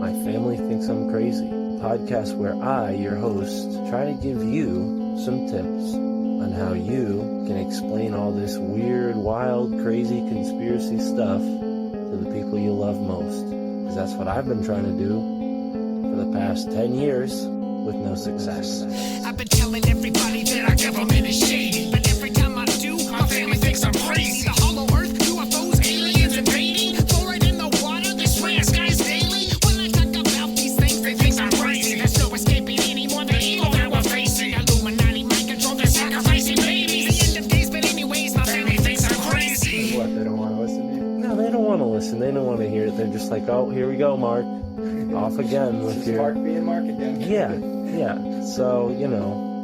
My Family Thinks I'm Crazy, a podcast where I, your host, try to give you some tips on how you can explain all this weird, wild, crazy conspiracy stuff to the people you love most. Because that's what I've been trying to do for the past 10 years with no success. I've been telling everybody that our government is shady, but every time I do, my family thinks I'm crazy. The hollow earth, UFOs, aliens invading, fluoride in the water, they swear skies daily. When I talk about these things, they think I'm crazy. There's no escaping anymore the evil that we're facing. Illuminati mind control, they're sacrificing babies. The end of days, but anyways, my family thinks I'm crazy. What, they don't want to listen to you? No, they don't want to listen. They don't want to hear it. They're just like, oh, here we go, Mark. Off again with your... Mark being Mark again. Yeah. So,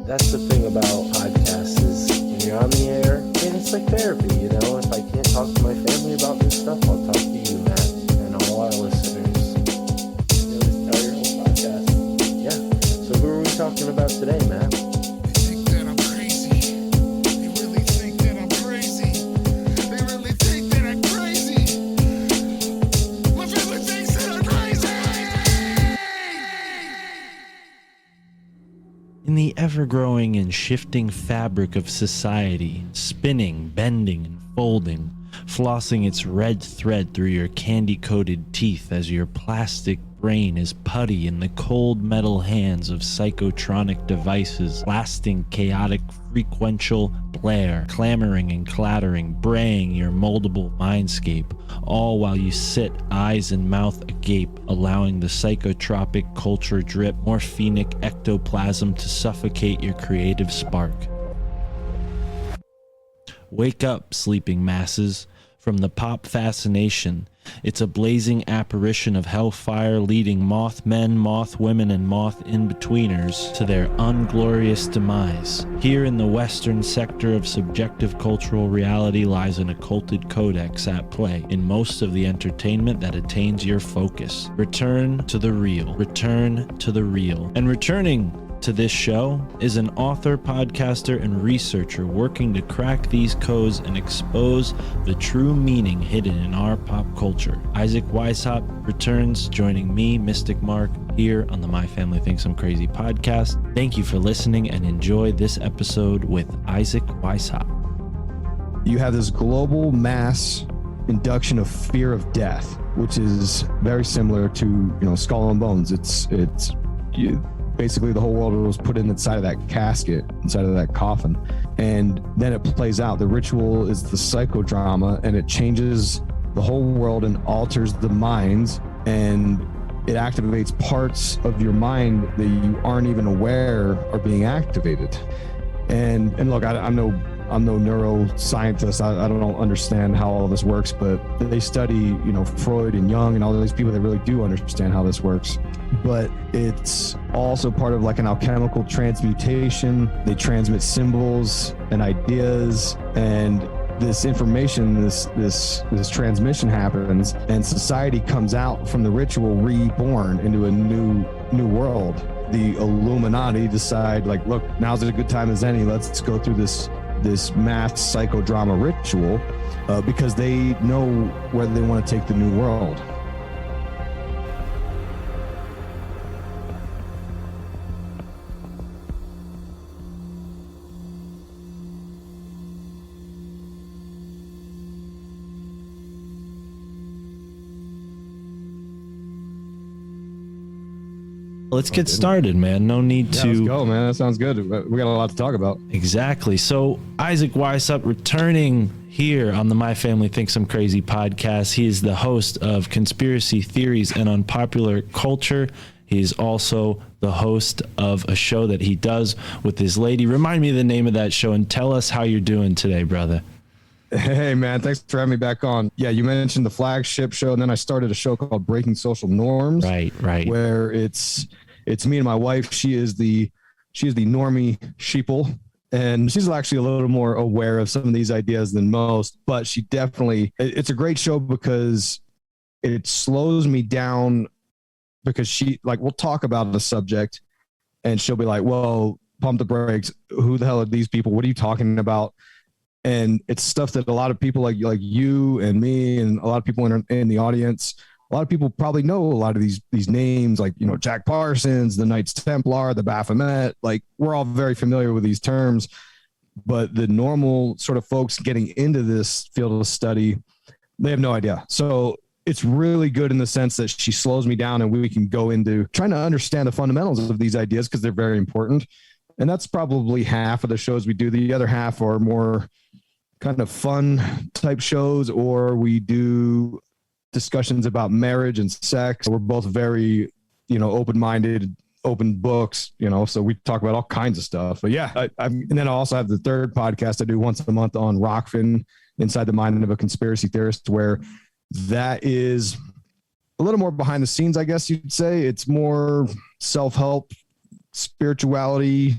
that's the thing about podcasts is when you're on the air, and it's like therapy, If I can't talk to my family about this stuff, I'll talk to you, Matt, and all our listeners. You always tell your whole podcast. Yeah. So who are we talking about today, Matt? They think that I'm crazy. They really think that I'm crazy. They really think that I'm crazy. My family thinks that I'm crazy. In the ever-growing and shifting fabric of society, spinning, bending, and folding, flossing its red thread through your candy-coated teeth as your plastic brain is putty in the cold metal hands of psychotronic devices, blasting chaotic frequential blare, clamoring and clattering, braying your moldable mindscape, all while you sit eyes and mouth agape, allowing the psychotropic culture drip morphinic ectoplasm to suffocate your creative spark. Wake up, sleeping masses, from the pop fascination. It's a blazing apparition of hellfire leading moth-men, moth-women, and moth-in-betweeners to their unglorious demise. Here in the western sector of subjective cultural reality lies an occulted codex at play in most of the entertainment that attains your focus. Return to the real. Return to the real. And returning to this show is an author, podcaster, and researcher working to crack these codes and expose the true meaning hidden in our pop culture. Isaac Weishaupt returns, joining me, Mystic Mark, here on the My Family Thinks I'm Crazy podcast. Thank you for listening and enjoy this episode with Isaac Weishaupt. You have this global mass induction of fear of death, which is very similar to, Skull and Bones. Basically, the whole world was put inside of that casket, inside of that coffin. And then it plays out. The ritual is the psychodrama, and it changes the whole world and alters the minds. And it activates parts of your mind that you aren't even aware are being activated. And look, I'm no neuroscientist. I don't understand how all this works, but they study, Freud and Jung and all these people that really do understand how this works. But it's also part of like an alchemical transmutation. They transmit symbols and ideas, and this information, this transmission happens, and society comes out from the ritual reborn into a new world. The Illuminati decide, like, look, now's as good time as any. Let's go through this mass psychodrama ritual because they know where they want to take the new world. Let's get started, man. No need to... Let's go, man. That sounds good. We got a lot to talk about. Exactly. So Isaac Weishaupt returning here on the My Family Thinks I'm Crazy podcast. He is the host of Conspiracy Theories and Unpopular Culture. He's also the host of a show that he does with his lady. Remind me the name of that show and tell us how you're doing today, brother. Hey, man. Thanks for having me back on. Yeah, you mentioned the flagship show, and then I started a show called Breaking Social Norms. Right. Where it's me and my wife. She is the normie sheeple, and she's actually a little more aware of some of these ideas than most, but it's a great show because it slows me down, because we'll talk about the subject and she'll be like, well, pump the brakes. Who the hell are these people? What are you talking about? And it's stuff that a lot of people like you and me and a lot of people in the audience a lot of people probably know a lot of these names, like, you know, Jack Parsons, the Knights Templar, the Baphomet. Like, we're all very familiar with these terms, but the normal sort of folks getting into this field of study, they have no idea. So it's really good in the sense that she slows me down and we can go into trying to understand the fundamentals of these ideas because they're very important. And that's probably half of the shows we do. The other half are more kind of fun type shows, or we do discussions about marriage and sex. We're both very, you know, open-minded, open books, you know, so we talk about all kinds of stuff. But yeah, and then I also have the third podcast I do once a month on Rockfin, Inside the Mind of a Conspiracy Theorist, where that is a little more behind the scenes, I guess you'd say. It's more self-help, spirituality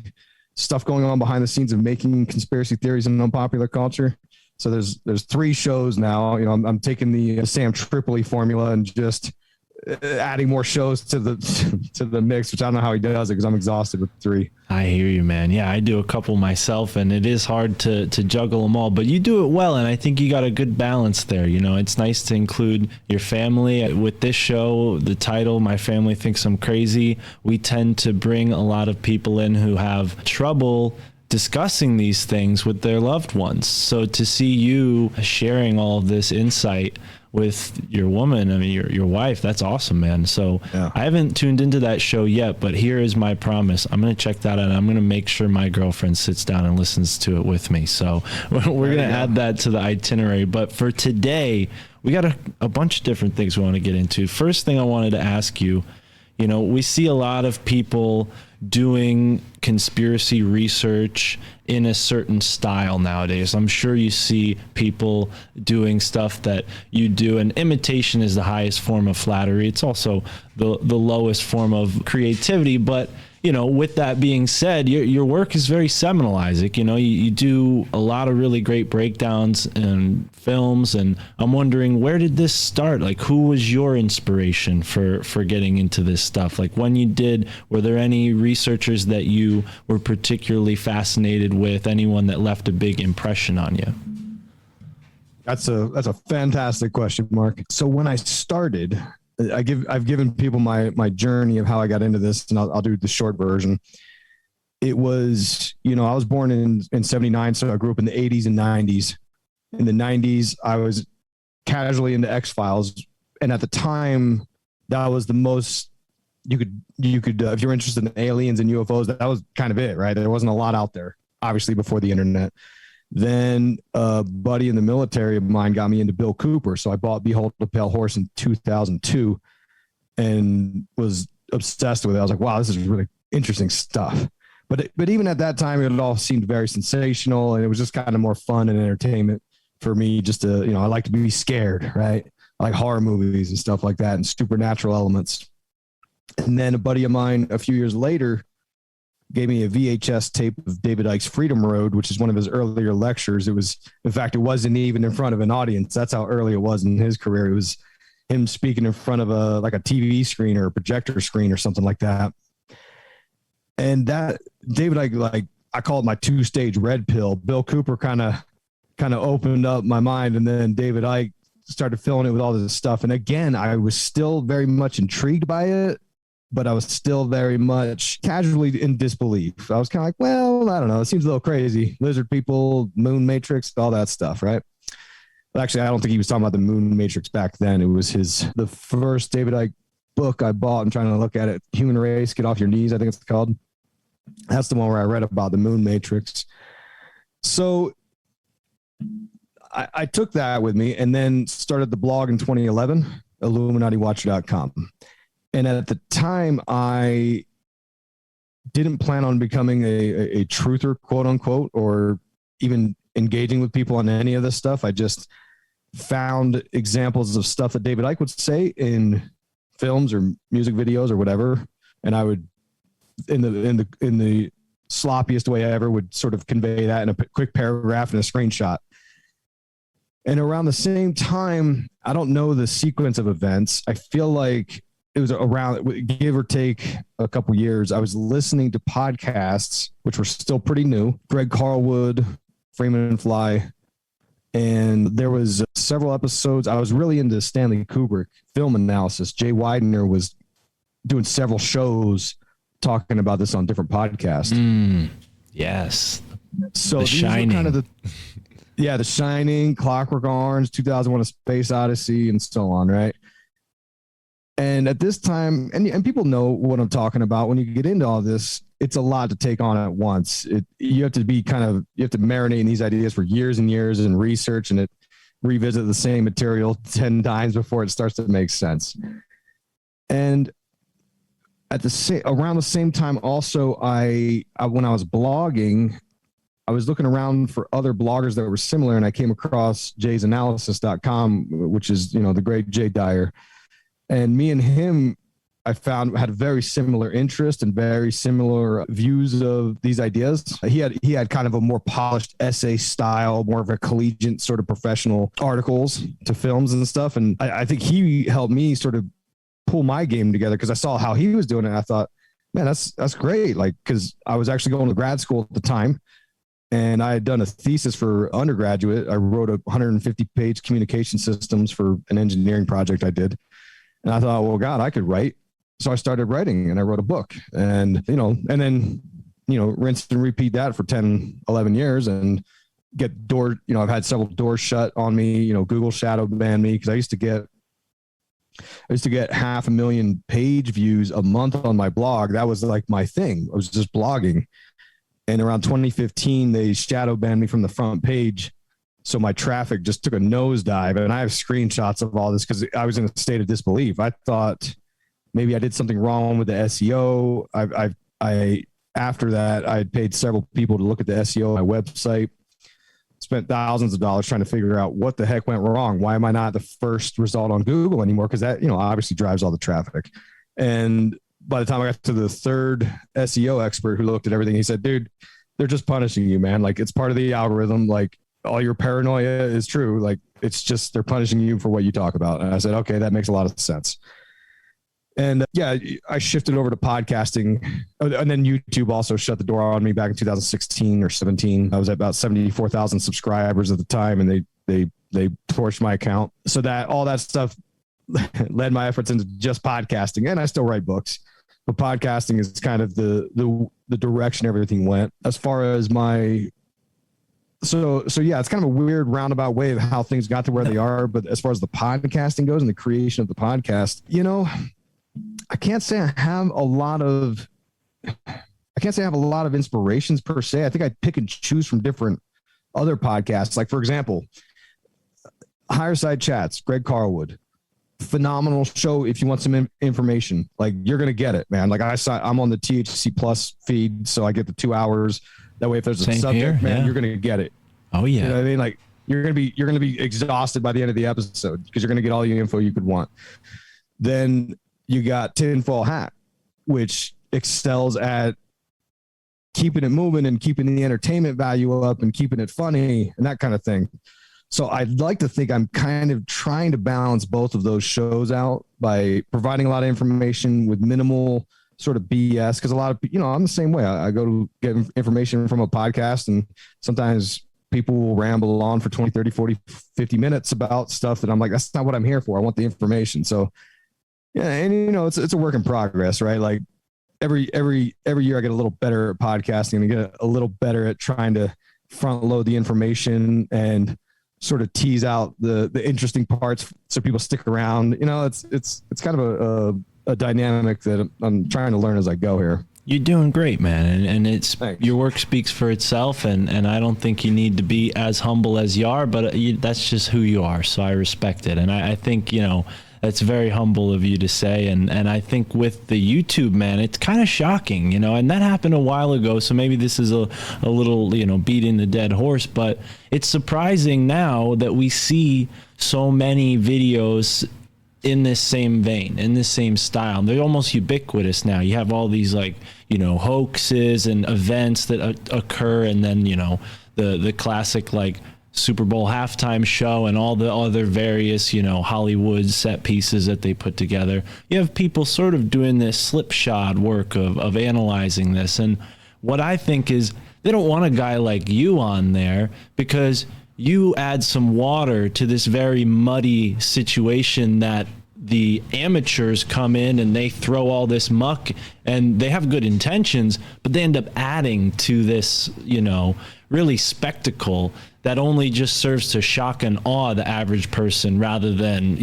stuff going on behind the scenes of making conspiracy theories in unpopular culture. So there's 3 shows now. You know, I'm taking the Sam Tripoli formula and just adding more shows to the mix, which I don't know how he does it because I'm exhausted with 3. I hear you, man. Yeah, I do a couple myself, and it is hard to juggle them all, but you do it well, and I think you got a good balance there. You know, it's nice to include your family. With this show, the title, My Family Thinks I'm Crazy, we tend to bring a lot of people in who have trouble discussing these things with their loved ones. So to see you sharing all of this insight with your woman, I mean, your wife, that's awesome, man. So yeah. I haven't tuned into that show yet, but here is my promise. I'm going to check that out, and I'm going to make sure my girlfriend sits down and listens to it with me. So we're going to add that to the itinerary. But for today, we got a bunch of different things we want to get into. First thing I wanted to ask you, you know, we see a lot of people doing conspiracy research in a certain style nowadays. I'm sure you see people doing stuff that you do, and imitation is the highest form of flattery. It's also the lowest form of creativity. But, you know, with that being said, your work is very seminal, Isaac. You know, you do a lot of really great breakdowns and films, and I'm wondering, where did this start? Like, who was your inspiration for getting into this stuff? Like, when you did, were there any researchers that you were particularly fascinated with? Anyone that left a big impression on you? That's a fantastic question, Mark. So when I started, I've given people my journey of how I got into this, and I'll do the short version. It was, you know, I was born in 79, so I grew up in the 80s and 90s. In the 90s, I was casually into X-Files, and at the time, that was the most you could if you're interested in aliens and UFOs, that was kind of it, right? There wasn't a lot out there, obviously, before the internet. Then a buddy in the military of mine got me into Bill Cooper. So I bought Behold the Pale Horse in 2002 and was obsessed with it. I was like, wow, this is really interesting stuff. But even at that time, it all seemed very sensational, and it was just kind of more fun and entertainment for me. Just to, you know, I like to be scared, right? I like horror movies and stuff like that, and supernatural elements. And then a buddy of mine a few years later gave me a VHS tape of David Icke's Freedom Road, which is one of his earlier lectures. It was, in fact, it wasn't even in front of an audience. That's how early it was in his career. It was him speaking in front of a TV screen or a projector screen or something like that. And that David Icke, like, I call it my 2-stage red pill. Bill Cooper kind of opened up my mind, and then David Icke started filling it with all this stuff. And again, I was still very much intrigued by it, but I was still very much casually in disbelief. I was kind of like, well, I don't know. It seems a little crazy. Lizard people, moon matrix, all that stuff, right? But actually, I don't think he was talking about the moon matrix back then. It was the first David Icke book I bought. I'm trying to look at it. Human Race, Get Off Your Knees, I think it's called. That's the one where I read about the moon matrix. So I took that with me and then started the blog in 2011, IlluminatiWatcher.com. And at the time, I didn't plan on becoming a truther, quote unquote, or even engaging with people on any of this stuff. I just found examples of stuff that David Icke would say in films or music videos or whatever. And I would, in the sloppiest way ever, would sort of convey that in a quick paragraph and a screenshot. And around the same time, I don't know the sequence of events. I feel like it was around, give or take a couple years, I was listening to podcasts, which were still pretty new. Greg Carlwood, Freeman and Fly, And there was several episodes. I was really into Stanley Kubrick film analysis. Jay Widener was doing several shows talking about this on different podcasts. Yes. So The these were Shining. kind of The Shining, Clockwork Orange, 2001: A Space Odyssey, and so on, right? And at this time, and people know what I'm talking about. When you get into all this, it's a lot to take on at once. You have to marinate in these ideas for years and years and research and revisit the same material 10 times before it starts to make sense. And around the same time, also, I when I was blogging, I was looking around for other bloggers that were similar, and I came across jaysanalysis.com, which is, the great Jay Dyer. And me and him, I found, had very similar interest and very similar views of these ideas. He had kind of a more polished essay style, more of a collegiate sort of professional articles to films and stuff. And I think he helped me sort of pull my game together because I saw how he was doing it. And I thought, man, that's great. Like, because I was actually going to grad school at the time, and I had done a thesis for undergraduate. I wrote a 150-page communication systems for an engineering project I did. And I thought, well, God, I could write. So I started writing, and I wrote a book, and then rinse and repeat that for 10, 11 years and get I've had several doors shut on me. Google shadow banned me because I used to get 500,000 page views a month on my blog. That was like my thing. I was just blogging. And around 2015, they shadow banned me from the front page. So my traffic just took a nosedive, and I have screenshots of all this because I was in a state of disbelief. I thought maybe I did something wrong with the SEO. After that, I had paid several people to look at the SEO of my website, spent thousands of dollars trying to figure out what the heck went wrong. Why am I not the first result on Google anymore? Because that, obviously drives all the traffic. And by the time I got to the third SEO expert who looked at everything, he said, dude, they're just punishing you, man. Like, it's part of the algorithm. Like, all your paranoia is true. Like, it's just, they're punishing you for what you talk about. And I said, okay, that makes a lot of sense. And I shifted over to podcasting, and then YouTube also shut the door on me back in 2016 or 17. I was at about 74,000 subscribers at the time, and they torched my account. So that all that stuff led my efforts into just podcasting, and I still write books, but podcasting is kind of the direction everything went. As far as So yeah, it's kind of a weird roundabout way of how things got to where they are. But as far as the podcasting goes and the creation of the podcast, I can't say I have a lot of inspirations per se. I think I pick and choose from different other podcasts. Like, for example, Higher Side Chats, Greg Carlwood, phenomenal show. If you want some information, like, you're going to get it, man. Like, I'm on the THC Plus feed, so I get the 2 hours. That way, if there's a subject, man, you're going to get it. Oh yeah. You know what I mean? Like, you're going to be exhausted by the end of the episode because you're going to get all the info you could want. Then you got Tinfoil Hat, which excels at keeping it moving and keeping the entertainment value up and keeping it funny and that kind of thing. So I'd like to think I'm kind of trying to balance both of those shows out by providing a lot of information with minimal sort of BS. Because a lot of, I'm the same way. I go to get information from a podcast, and sometimes people will ramble on for 20, 30, 40, 50 minutes about stuff that I'm like, that's not what I'm here for. I want the information. So yeah, and it's a work in progress, right? Like, every year I get a little better at podcasting, and I get a little better at trying to front load the information and sort of tease out the interesting parts so people stick around. It's kind of a dynamic that I'm trying to learn as I go here. You're doing great, man, and Thanks. your work speaks for itself, and I don't think you need to be as humble as you are, but that's just who you are, so I respect it, and I think that's very humble of you to say, and I think with the YouTube, man, it's kind of shocking, and that happened a while ago, so maybe this is a little, beating the dead horse, but it's surprising now that we see so many videos in this same vein, in this same style. They're almost ubiquitous now. You have all these hoaxes and events that occur, and then the classic Super Bowl halftime show and all the other various Hollywood set pieces that they put together. You have people sort of doing this slipshod work of analyzing this, and what I think is they don't want a guy like you on there because you add some water to this very muddy situation that the amateurs come in and they throw all this muck, and they have good intentions, but they end up adding to this, really spectacle that only just serves to shock and awe the average person rather than,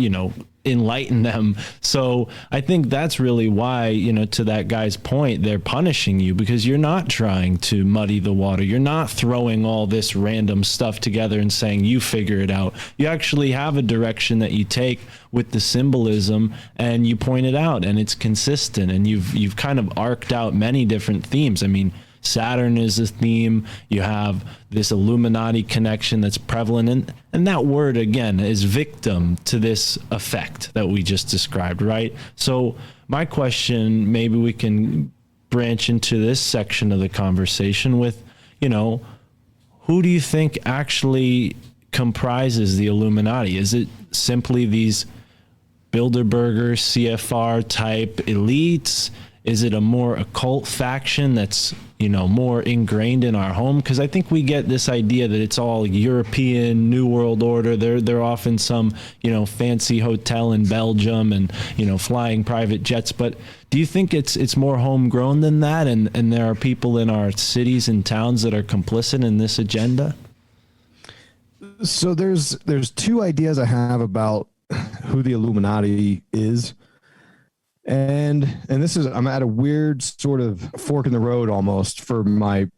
enlighten them. So I think that's really why, to that guy's point, they're punishing you, because you're not trying to muddy the water. You're not throwing all this random stuff together and saying you figure it out. You actually have a direction that you take with the symbolism, and you point it out, and it's consistent, and you've kind of arced out many different themes. I mean, Saturn is a theme. You have this Illuminati connection that's prevalent. And that word, again, is victim to this effect that we just described, right? So my question, maybe we can branch into this section of the conversation with, who do you think actually comprises the Illuminati? Is it simply these Bilderberger, CFR type elites? Is it a more occult faction that's, more ingrained in our home? Because I think we get this idea that it's all European, New World Order. They're off in some, fancy hotel in Belgium and, flying private jets. But do you think it's more homegrown than that? And there are people in our cities and towns that are complicit in this agenda? So there's two ideas I have about who the Illuminati is. And this is, I'm at a weird sort of fork in the road almost for my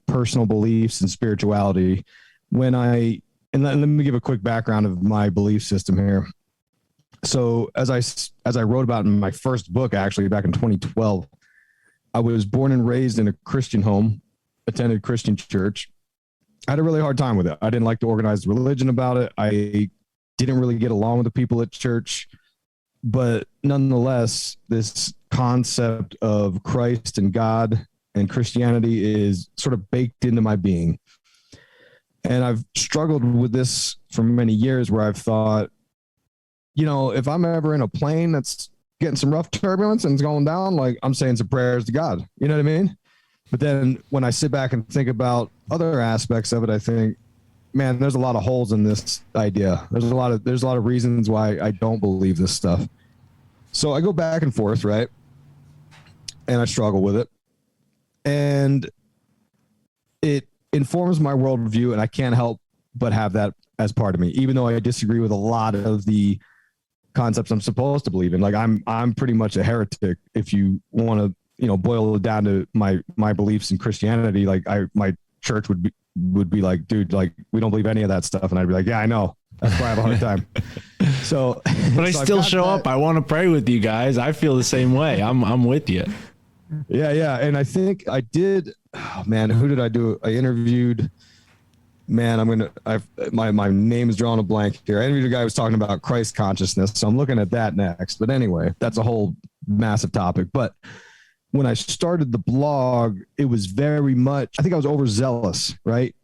personal beliefs and spirituality. Let me give a quick background of my belief system here. So as I wrote about in my first book, actually back in 2012, I was born and raised in a Christian home, attended Christian church. I had a really hard time with it. I didn't like the organized religion about it. I didn't really get along with the people at church. But nonetheless, this concept of Christ and God and Christianity is sort of baked into my being. And I've struggled with this for many years, where I've thought, if I'm ever in a plane that's getting some rough turbulence and it's going down, like, I'm saying some prayers to God. You know what I mean? But then when I sit back and think about other aspects of it, I think, man, there's a lot of holes in this idea. There's a lot of reasons why I don't believe this stuff. So I go back and forth, right? And I struggle with it. And it informs my worldview, and I can't help but have that as part of me, even though I disagree with a lot of the concepts I'm supposed to believe in. Like, I'm pretty much a heretic if you want to, boil it down to my beliefs in Christianity. Like, my church would be like, dude, like, we don't believe any of that stuff. And I'd be like, yeah, I know. That's why I have a hard time. So, but I still show up. I want to pray with you guys. I feel the same way. I'm with you. Yeah. And I think I did, who did I do? I interviewed, my name is drawing a blank here. I interviewed a guy who was talking about Christ consciousness. So I'm looking at that next. But anyway, that's a whole massive topic. But when I started the blog, it was very much, I think I was overzealous, right?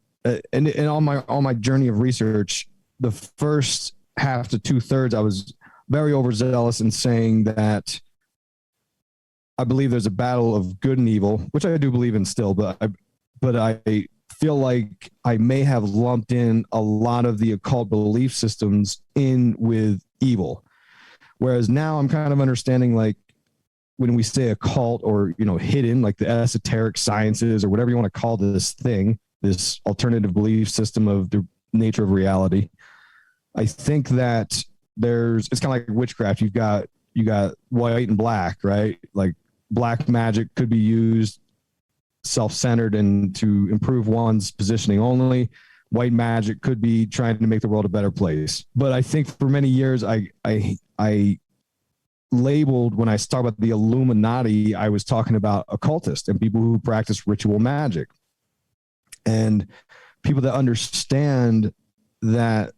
And on my journey of research, the first half to 2/3, I was very overzealous in saying that I believe there's a battle of good and evil, which I do believe in still, but I feel like I may have lumped in a lot of the occult belief systems in with evil. Whereas now I'm kind of understanding, like, when we say occult or, hidden, like the esoteric sciences or whatever you want to call this thing, this alternative belief system of the nature of reality, I think that it's kind of like witchcraft. You got white and black, right? Like, black magic could be used self-centered and to improve one's positioning only. White magic could be trying to make the world a better place. But I think for many years, I labeled, when I talk about the Illuminati, I was talking about occultists and people who practice ritual magic and people that understand that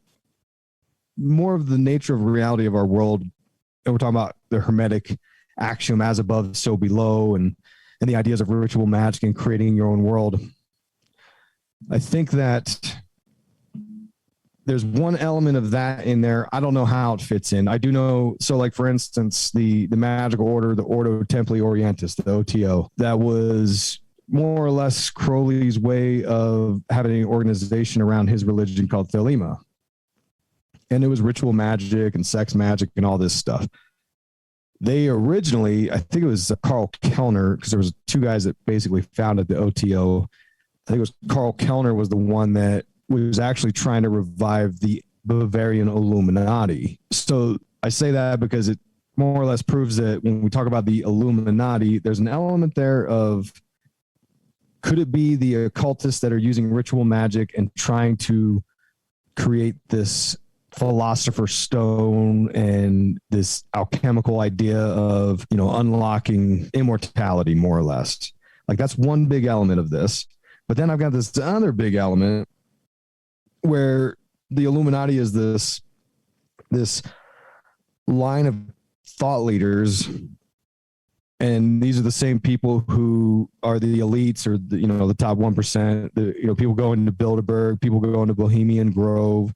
more of the nature of reality of our world. And we're talking about the Hermetic axiom, as above, so below, and the ideas of ritual magic and creating your own world. I think that there's one element of that in there. I don't know how it fits in. I do know. So, like, for instance, the magical order, the Ordo Templi Orientis, the OTO, that was more or less Crowley's way of having an organization around his religion called Thelema. And it was ritual magic and sex magic and all this stuff. They originally, I think it was Carl Kellner, because there was two guys that basically founded the OTO. I think it was Carl Kellner was the one that was actually trying to revive the Bavarian Illuminati. So I say that because it more or less proves that when we talk about the Illuminati, there's an element there of, could it be the occultists that are using ritual magic and trying to create this philosopher's stone and this alchemical idea of, you know, unlocking immortality, more or less? Like, that's one big element of this. But then I've got this other big element where the Illuminati is this line of thought leaders, and these are the same people who are the elites, or the, you know, the top 1%. You know, people going to Bilderberg, people going to Bohemian Grove,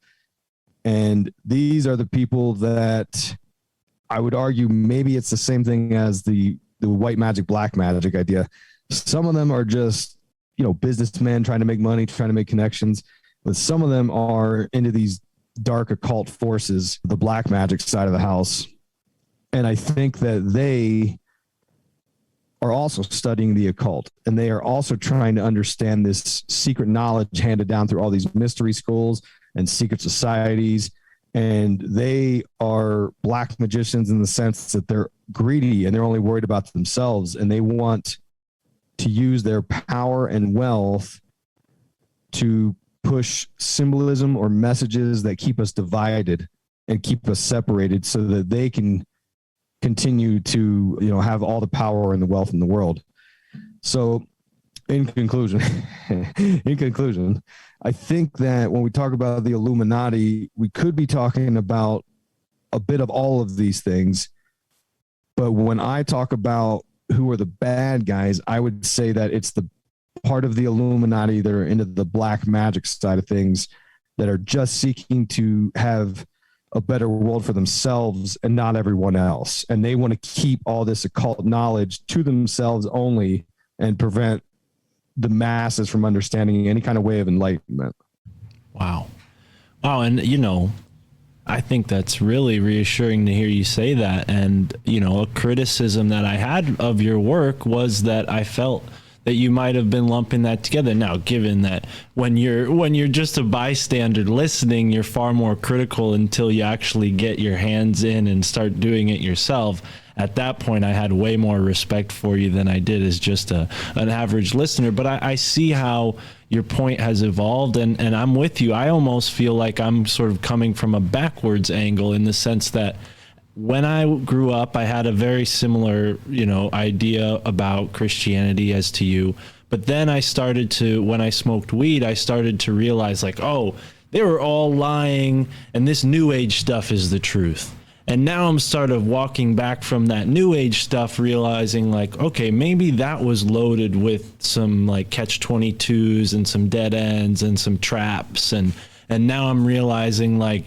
and these are the people that I would argue maybe it's the same thing as the white magic, black magic idea. Some of them are just, you know, businessmen trying to make money, trying to make connections, but some of them are into these dark occult forces, the black magic side of the house. And I think that they are also studying the occult, and they are also trying to understand this secret knowledge handed down through all these mystery schools and secret societies. And they are black magicians in the sense that they're greedy and they're only worried about themselves, and they want to use their power and wealth to push symbolism or messages that keep us divided and keep us separated, so that they can continue to, you know, have all the power and the wealth in the world. So in conclusion, I think that when we talk about the Illuminati, we could be talking about a bit of all of these things. But when I talk about who are the bad guys, I would say that it's the part of the Illuminati that are into the black magic side of things, that are just seeking to have a better world for themselves and not everyone else. And they want to keep all this occult knowledge to themselves only and prevent the masses from understanding any kind of way of enlightenment. Wow. And, you know, I think that's really reassuring to hear you say that. And, you know, a criticism that I had of your work was that I felt that you might have been lumping that together. Now, given that when you're just a bystander listening, you're far more critical until you actually get your hands in and start doing it yourself. At that point, I had way more respect for you than I did as just an average listener. But I see how your point has evolved, and I'm with you. I almost feel like I'm sort of coming from a backwards angle, in the sense that when I grew up, I had a very similar, you know, idea about Christianity as to you. But then I started to, when I smoked weed, I started to realize, like, oh, they were all lying, and this new age stuff is the truth. And now I'm sort of walking back from that new age stuff, realizing, like, okay, maybe that was loaded with some like catch-22s and some dead ends and some traps. And now I'm realizing, like,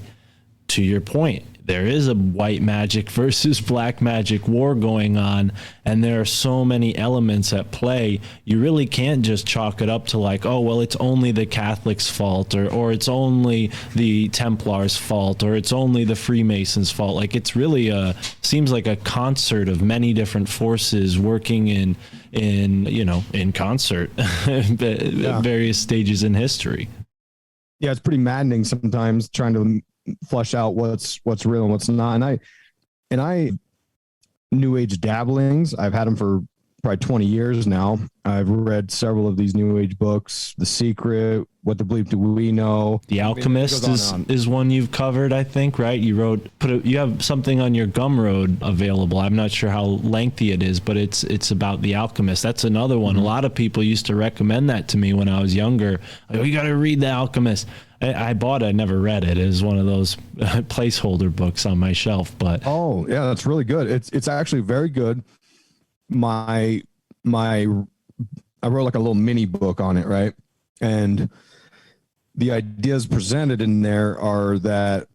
to your point, there is a white magic versus black magic war going on, and there are so many elements at play. You really can't just chalk it up to, like, oh, well, it's only the Catholics' fault, or it's only the Templars' fault, or it's only the Freemasons' fault. Like, it's really seems like a concert of many different forces working in concert at various stages in history. Yeah, it's pretty maddening sometimes trying to flush out what's real and what's not. And I new age dabblings, I've had them for probably 20 years now. I've read several of these new age books: The Secret, What the Bleep Do We Know? The Alchemist is one you've covered, I think, right? You you have something on your Gumroad available. I'm not sure how lengthy it is, but it's about The Alchemist. That's another one. Mm-hmm. A lot of people used to recommend that to me when I was younger. Like, oh, you got to read The Alchemist. I bought it. I never read it. It was one of those placeholder books on my shelf. But oh yeah, that's really good. It's actually very good. I wrote like a little mini book on it, right? And the ideas presented in there are that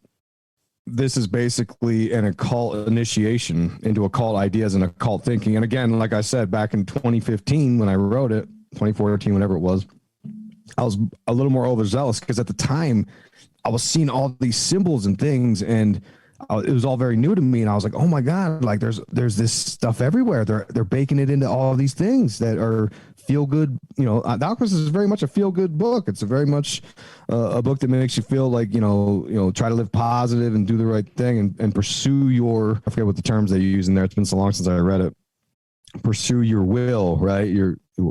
this is basically an occult initiation into occult ideas and occult thinking. And again, like I said, back in 2015 when I wrote it, 2014, whatever it was, I was a little more overzealous because at the time I was seeing all these symbols and things, and it was all very new to me. And I was like, oh my God, like there's this stuff everywhere. They're baking it into all these things that are feel good. You know, The Alchemist is very much a feel good book. It's a very much a book that makes you feel like, try to live positive and do the right thing and pursue your, I forget what the terms they use in there. It's been so long since I read it. Pursue your will, right?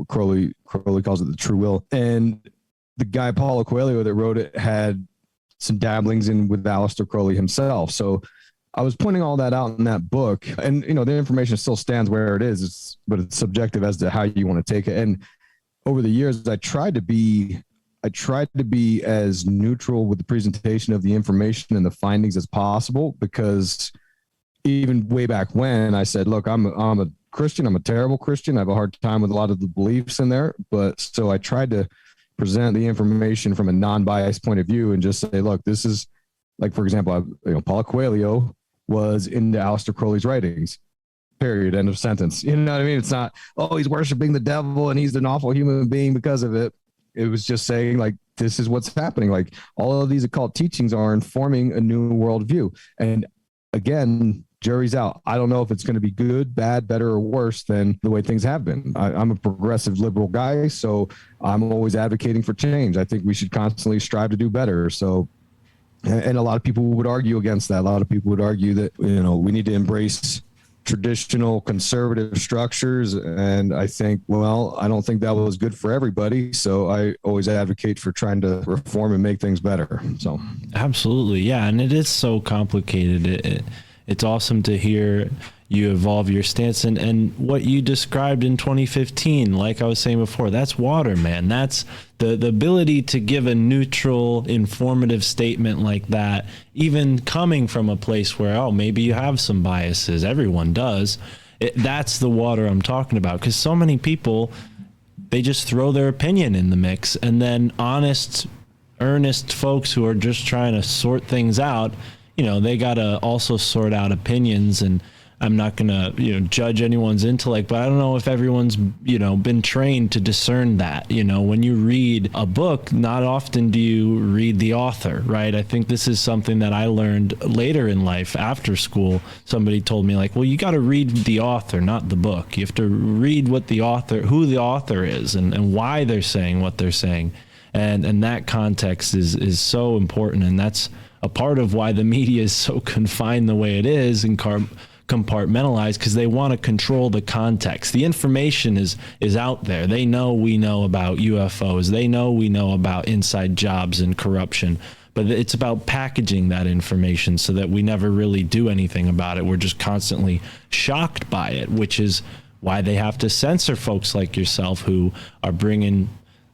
Crowley calls it the true will. And the guy, Paulo Coelho, that wrote it had some dabblings in with Aleister Crowley himself. So I was pointing all that out in that book, and the information still stands where it is, but it's subjective as to how you want to take it. And over the years, I tried to be as neutral with the presentation of the information and the findings as possible, because even way back when I said, look, I'm a Christian, I'm a terrible Christian. I have a hard time with a lot of the beliefs in there, but so I tried to present the information from a non-biased point of view and just say, look, this is like, for example, Paulo Coelho was into Aleister Crowley's writings, period, end of sentence. You know what I mean? It's not, oh, he's worshiping the devil and he's an awful human being because of it. It was just saying, like, this is what's happening. Like, all of these occult teachings are informing a new worldview. And again, jury's out. I don't know if it's going to be good, bad, better, or worse than the way things have been. I'm a progressive liberal guy, so I'm always advocating for change. I think we should constantly strive to do better. So, and a lot of people would argue against that. A lot of people would argue that, we need to embrace traditional conservative structures. And I think, well, I don't think that was good for everybody. So I always advocate for trying to reform and make things better. So. Absolutely. Yeah. And it is so complicated. It's awesome to hear you evolve your stance and what you described in 2015. Like I was saying before, that's water, man. That's the ability to give a neutral, informative statement like that, even coming from a place where, oh, maybe you have some biases. Everyone does. That's the water I'm talking about, because so many people, they just throw their opinion in the mix, and then honest, earnest folks who are just trying to sort things out, they got to also sort out opinions. And I'm not going to, judge anyone's intellect, but I don't know if everyone's, been trained to discern that. When you read a book, not often do you read the author, right? I think this is something that I learned later in life after school. Somebody told me, like, well, you got to read the author, not the book. You have to read who the author is and why they're saying what they're saying. And that context is so important. And that's a part of why the media is so confined the way it is and compartmentalized, because they want to control the context. The information is out there. They know we know about UFOs. They know we know about inside jobs and corruption. But it's about packaging that information so that we never really do anything about it. We're just constantly shocked by it, which is why they have to censor folks like yourself who are bringing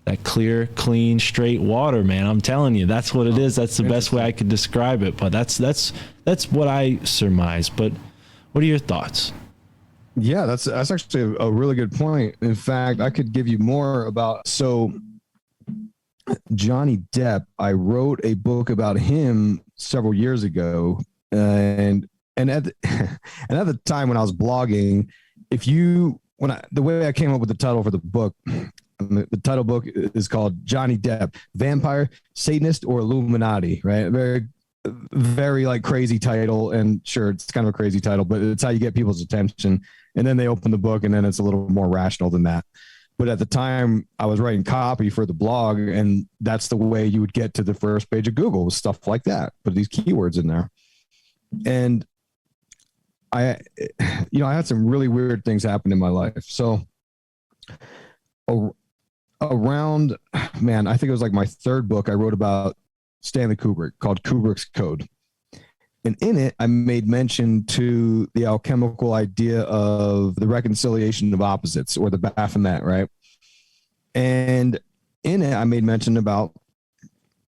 that clear, clean, straight water, man. I'm telling you, that's what it is. That's the best way I could describe it. But that's what I surmise. But what are your thoughts? Yeah, that's actually a really good point. In fact, I could give you more about, so Johnny Depp, I wrote a book about him several years ago. And at the time when I was blogging, the way I came up with the title for the book, the title book is called Johnny Depp, Vampire, Satanist, or Illuminati, right? Very, very like crazy title. And sure, it's kind of a crazy title, but it's how you get people's attention. And then they open the book and then it's a little more rational than that. But at the time I was writing copy for the blog, and that's the way you would get to the first page of Google, with stuff like that. Put these keywords in there. And I had some really weird things happen in my life. So around, man, I think it was like my third book I wrote about Stanley Kubrick, called Kubrick's Code. And in it, I made mention to the alchemical idea of the reconciliation of opposites, or the Baphomet, right? And in it, I made mention about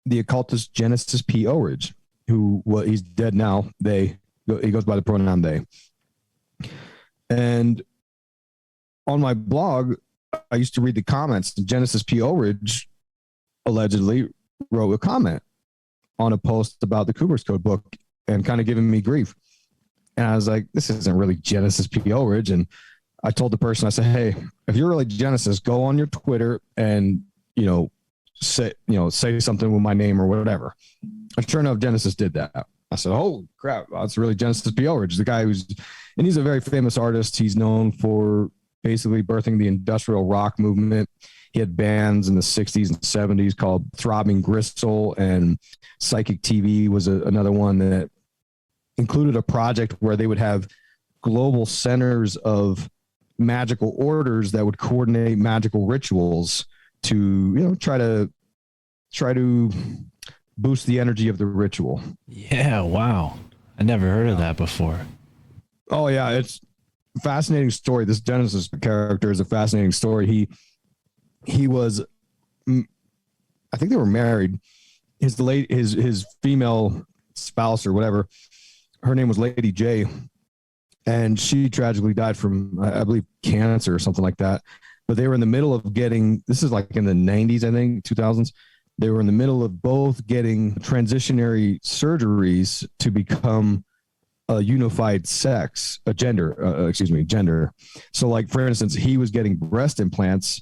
the occultist Genesis P. Orridge, he's dead now. He goes by the pronoun they. And on my blog, I used to read the comments. Genesis P. Orridge allegedly wrote a comment on a post about the Kubrick's Code book and kind of giving me grief. And I was like, this isn't really Genesis P. Orridge. And I told the person, I said, hey, if you're really Genesis, go on your Twitter and, say something with my name or whatever. And sure enough, Genesis did that. I said, oh crap, that's really Genesis P. Eldridge, the guy and he's a very famous artist. He's known for basically birthing the industrial rock movement. He had bands in the 60s and 70s called Throbbing Gristle, and Psychic TV was another one that included a project where they would have global centers of magical orders that would coordinate magical rituals to, try to boost the energy of the ritual. Yeah, wow. I never heard of that before. Oh yeah, it's a fascinating story. This Genesis character is a fascinating story. He was, I think they were married. His female spouse or whatever, her name was Lady J, and she tragically died from, I believe, cancer or something like that. But they were in the middle of getting, this is like in the 90s, I think, 2000s. They were in the middle of both getting transitionary surgeries to become a unified sex, gender. So like, for instance, he was getting breast implants,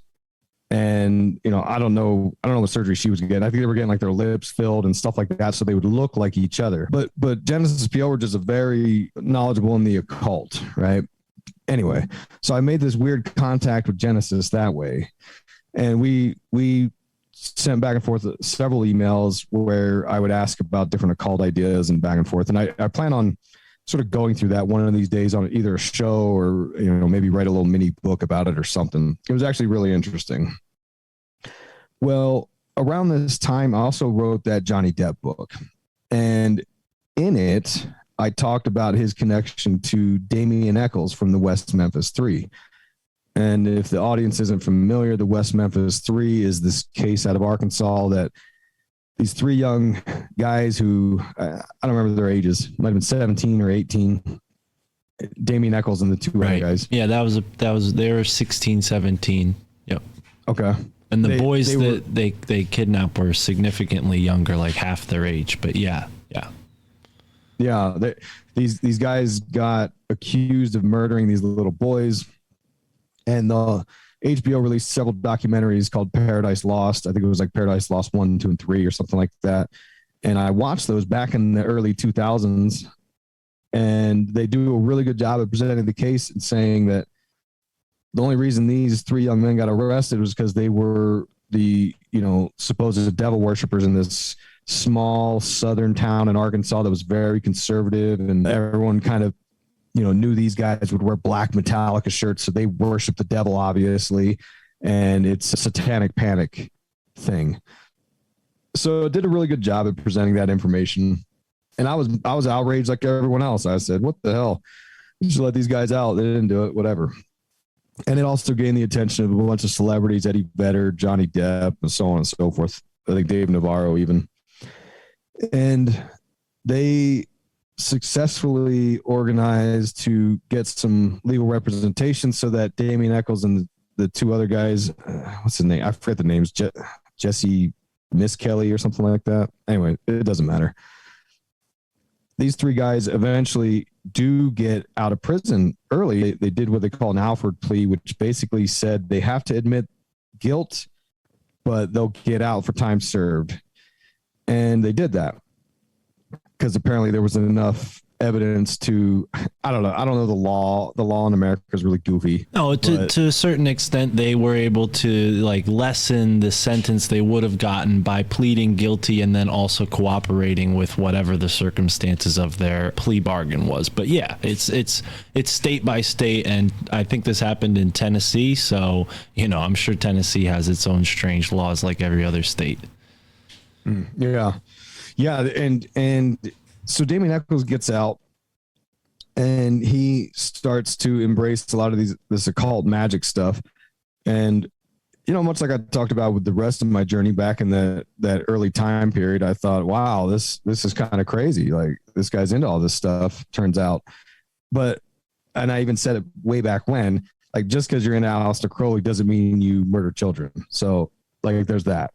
and, I don't know what surgery she was getting. I think they were getting like their lips filled and stuff like that, so they would look like each other. But Genesis P. Eldridge is a very knowledgeable in the occult, right? Anyway, so I made this weird contact with Genesis that way, and we sent back and forth several emails where I would ask about different occult ideas and back and forth. And I plan on sort of going through that one of these days on either a show or, maybe write a little mini book about it or something. It was actually really interesting. Well, around this time, I also wrote that Johnny Depp book, and in it, I talked about his connection to Damien Eccles from the West Memphis 3. And if the audience isn't familiar, the West Memphis 3 is this case out of Arkansas that these three young guys who, I don't remember their ages, might have been 17 or 18, Damien Eccles and the two other guys. Yeah, they were 16, 17. Yep. Okay. And the boys that they kidnapped were significantly younger, like half their age. But yeah. These guys got accused of murdering these little boys, and the HBO released several documentaries called Paradise Lost. I think it was like Paradise Lost 1, 2, and 3 or something like that. And I watched those back in the early 2000s, and they do a really good job of presenting the case and saying that the only reason these three young men got arrested was because they were the, supposed devil worshipers in this small southern town in Arkansas that was very conservative, and everyone kind of, knew these guys would wear black Metallica shirts, so they worship the devil, obviously, and it's a satanic panic thing. So it did a really good job at presenting that information, and I was outraged like everyone else. I said, "What the hell? You should let these guys out. They didn't do it. Whatever." And it also gained the attention of a bunch of celebrities: Eddie Vedder, Johnny Depp, and so on and so forth. I think Dave Navarro even. And they successfully organized to get some legal representation so that Damien Eccles and the two other guys, what's his name? I forget the names, Jesse Miss Kelly or something like that. Anyway, it doesn't matter. These three guys eventually do get out of prison early. They did what they call an Alford plea, which basically said they have to admit guilt, but they'll get out for time served. And they did that because apparently there was enough evidence to, I don't know the law. The law in America is really goofy. No, to a certain extent, they were able to lessen the sentence they would have gotten by pleading guilty and then also cooperating with whatever the circumstances of their plea bargain was. But yeah, it's state by state, and I think this happened in Tennessee. So I'm sure Tennessee has its own strange laws like every other state. Yeah. And so Damien Eccles gets out, and he starts to embrace a lot of this occult magic stuff. And, much like I talked about with the rest of my journey back in that early time period, I thought, wow, this is kind of crazy. Like, this guy's into all this stuff, turns out. And I even said it way back when, like, just because you're into Aleister Crowley doesn't mean you murder children. So there's that.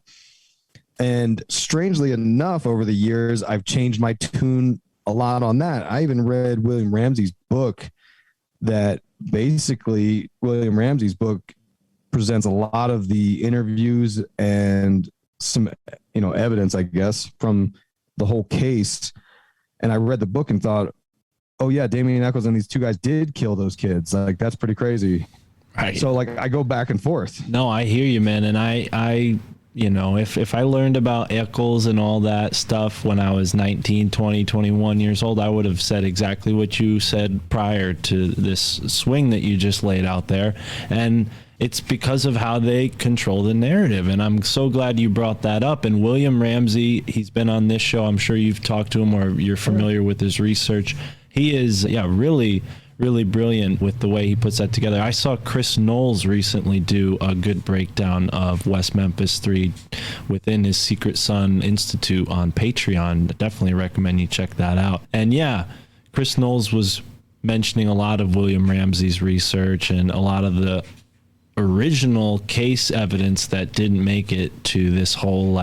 And strangely enough, over the years, I've changed my tune a lot on that. I even read William Ramsey's book that basically William Ramsey's book presents a lot of the interviews and some, evidence, I guess, from the whole case. And I read the book and thought, oh yeah, Damien Echols and these two guys did kill those kids. Like, that's pretty crazy. Right. So like I go back and forth. No, I hear you, man. And I if I learned about Eccles and all that stuff when I was 19, 20, 21 years old, I would have said exactly what you said prior to this swing that you just laid out there. And it's because of how they control the narrative. And I'm so glad you brought that up. And William Ramsey, he's been on this show. I'm sure you've talked to him or you're familiar with his research. He is, really, really brilliant with the way he puts that together. I saw Chris Knowles recently do a good breakdown of West Memphis 3 within his Secret Sun Institute on Patreon. Definitely recommend you check that out. And yeah, Chris Knowles was mentioning a lot of William Ramsey's research and a lot of the original case evidence that didn't make it to this whole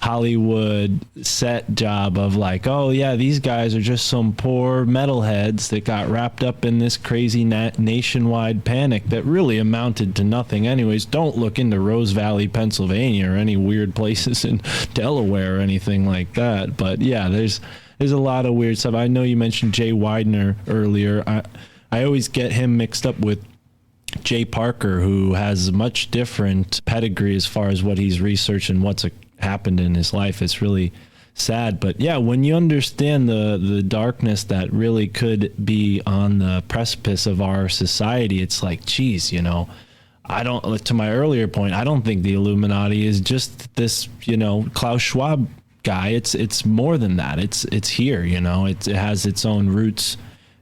Hollywood set job of oh yeah, these guys are just some poor metalheads that got wrapped up in this crazy nationwide panic that really amounted to nothing anyways. Don't look into Rose Valley, Pennsylvania or any weird places in Delaware or anything like that. But yeah, there's a lot of weird stuff. I know you mentioned Jay Widener earlier. I always get him mixed up with Jay Parker, who has a much different pedigree as far as what he's researched and what's happened in his life. It's really sad. But yeah, when you understand the darkness that really could be on the precipice of our society, it's like, geez, to my earlier point, I don't think the Illuminati is just this, Klaus Schwab guy. It's more than that. It's here, it has its own roots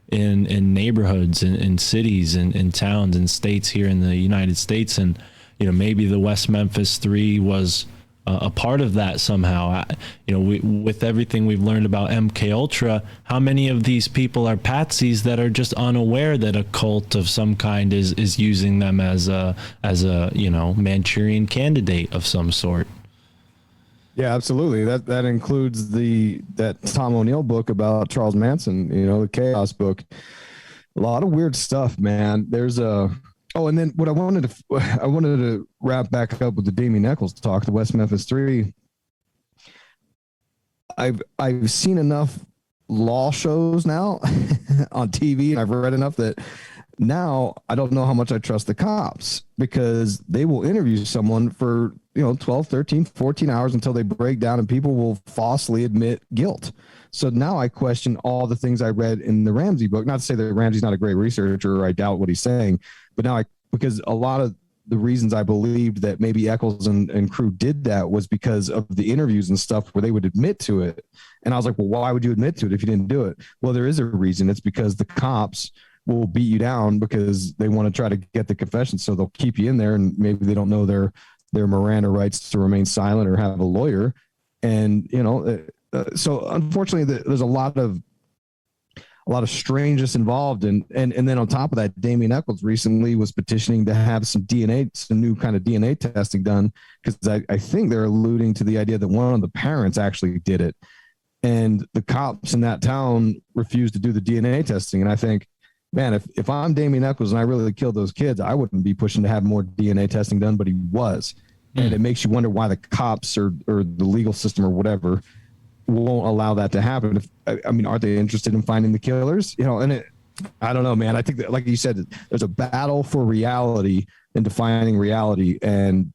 in neighborhoods, in cities, in towns and states here in the United States. And, maybe the West Memphis 3 was a part of that somehow. With everything we've learned about MK Ultra, how many of these people are patsies that are just unaware that a cult of some kind is using them as a Manchurian candidate of some sort? Yeah, absolutely. That includes that Tom O'Neill book about Charles Manson, the Chaos book. A lot of weird stuff, man. There's and then what I wanted to wrap back up with the Damien Echols talk, the West Memphis 3. I've seen enough law shows now on TV, and I've read enough that now I don't know how much I trust the cops, because they will interview someone for 12, 13, 14 hours until they break down, and people will falsely admit guilt. So now I question all the things I read in the Ramsey book. Not to say that Ramsey's not a great researcher, or I doubt what he's saying, but now because a lot of the reasons I believed that maybe Echols and crew did that was because of the interviews and stuff where they would admit to it. And I was like, well, why would you admit to it if you didn't do it? Well, there is a reason. It's because the cops will beat you down because they want to try to get the confession. So they'll keep you in there, and maybe they don't know their Miranda rights to remain silent or have a lawyer. And, so unfortunately there's a lot of strangeness involved. And then on top of that, Damien Echols recently was petitioning to have some new kind of DNA testing done, because I think they're alluding to the idea that one of the parents actually did it. And the cops in that town refused to do the DNA testing. And I think, man, if I'm Damien Echols and I really killed those kids, I wouldn't be pushing to have more DNA testing done, but he was. And it makes you wonder why the cops or the legal system or whatever won't allow that to happen. Aren't they interested in finding the killers? I don't know, man. I think that, like you said, there's a battle for reality and defining reality. And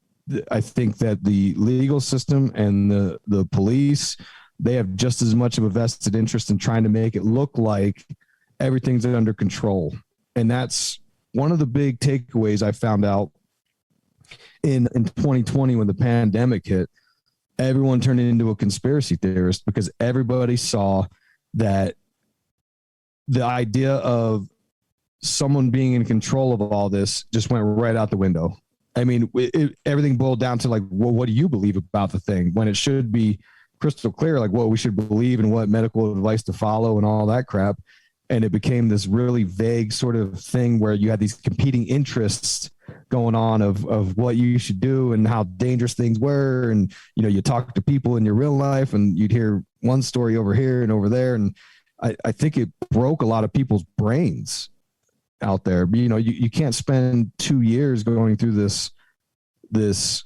I think that the legal system and the police, they have just as much of a vested interest in trying to make it look like everything's under control. And that's one of the big takeaways I found out in 2020 when the pandemic hit. Everyone turned into a conspiracy theorist because everybody saw that the idea of someone being in control of all this just went right out the window. Everything boiled down to well, what do you believe about the thing, when it should be crystal clear, what we should believe and what medical advice to follow and all that crap. And it became this really vague sort of thing where you had these competing interests going on of what you should do and how dangerous things were. And, you talk to people in your real life and you'd hear one story over here and over there. And I think it broke a lot of people's brains. out there. But, you can't spend 2 years going through this,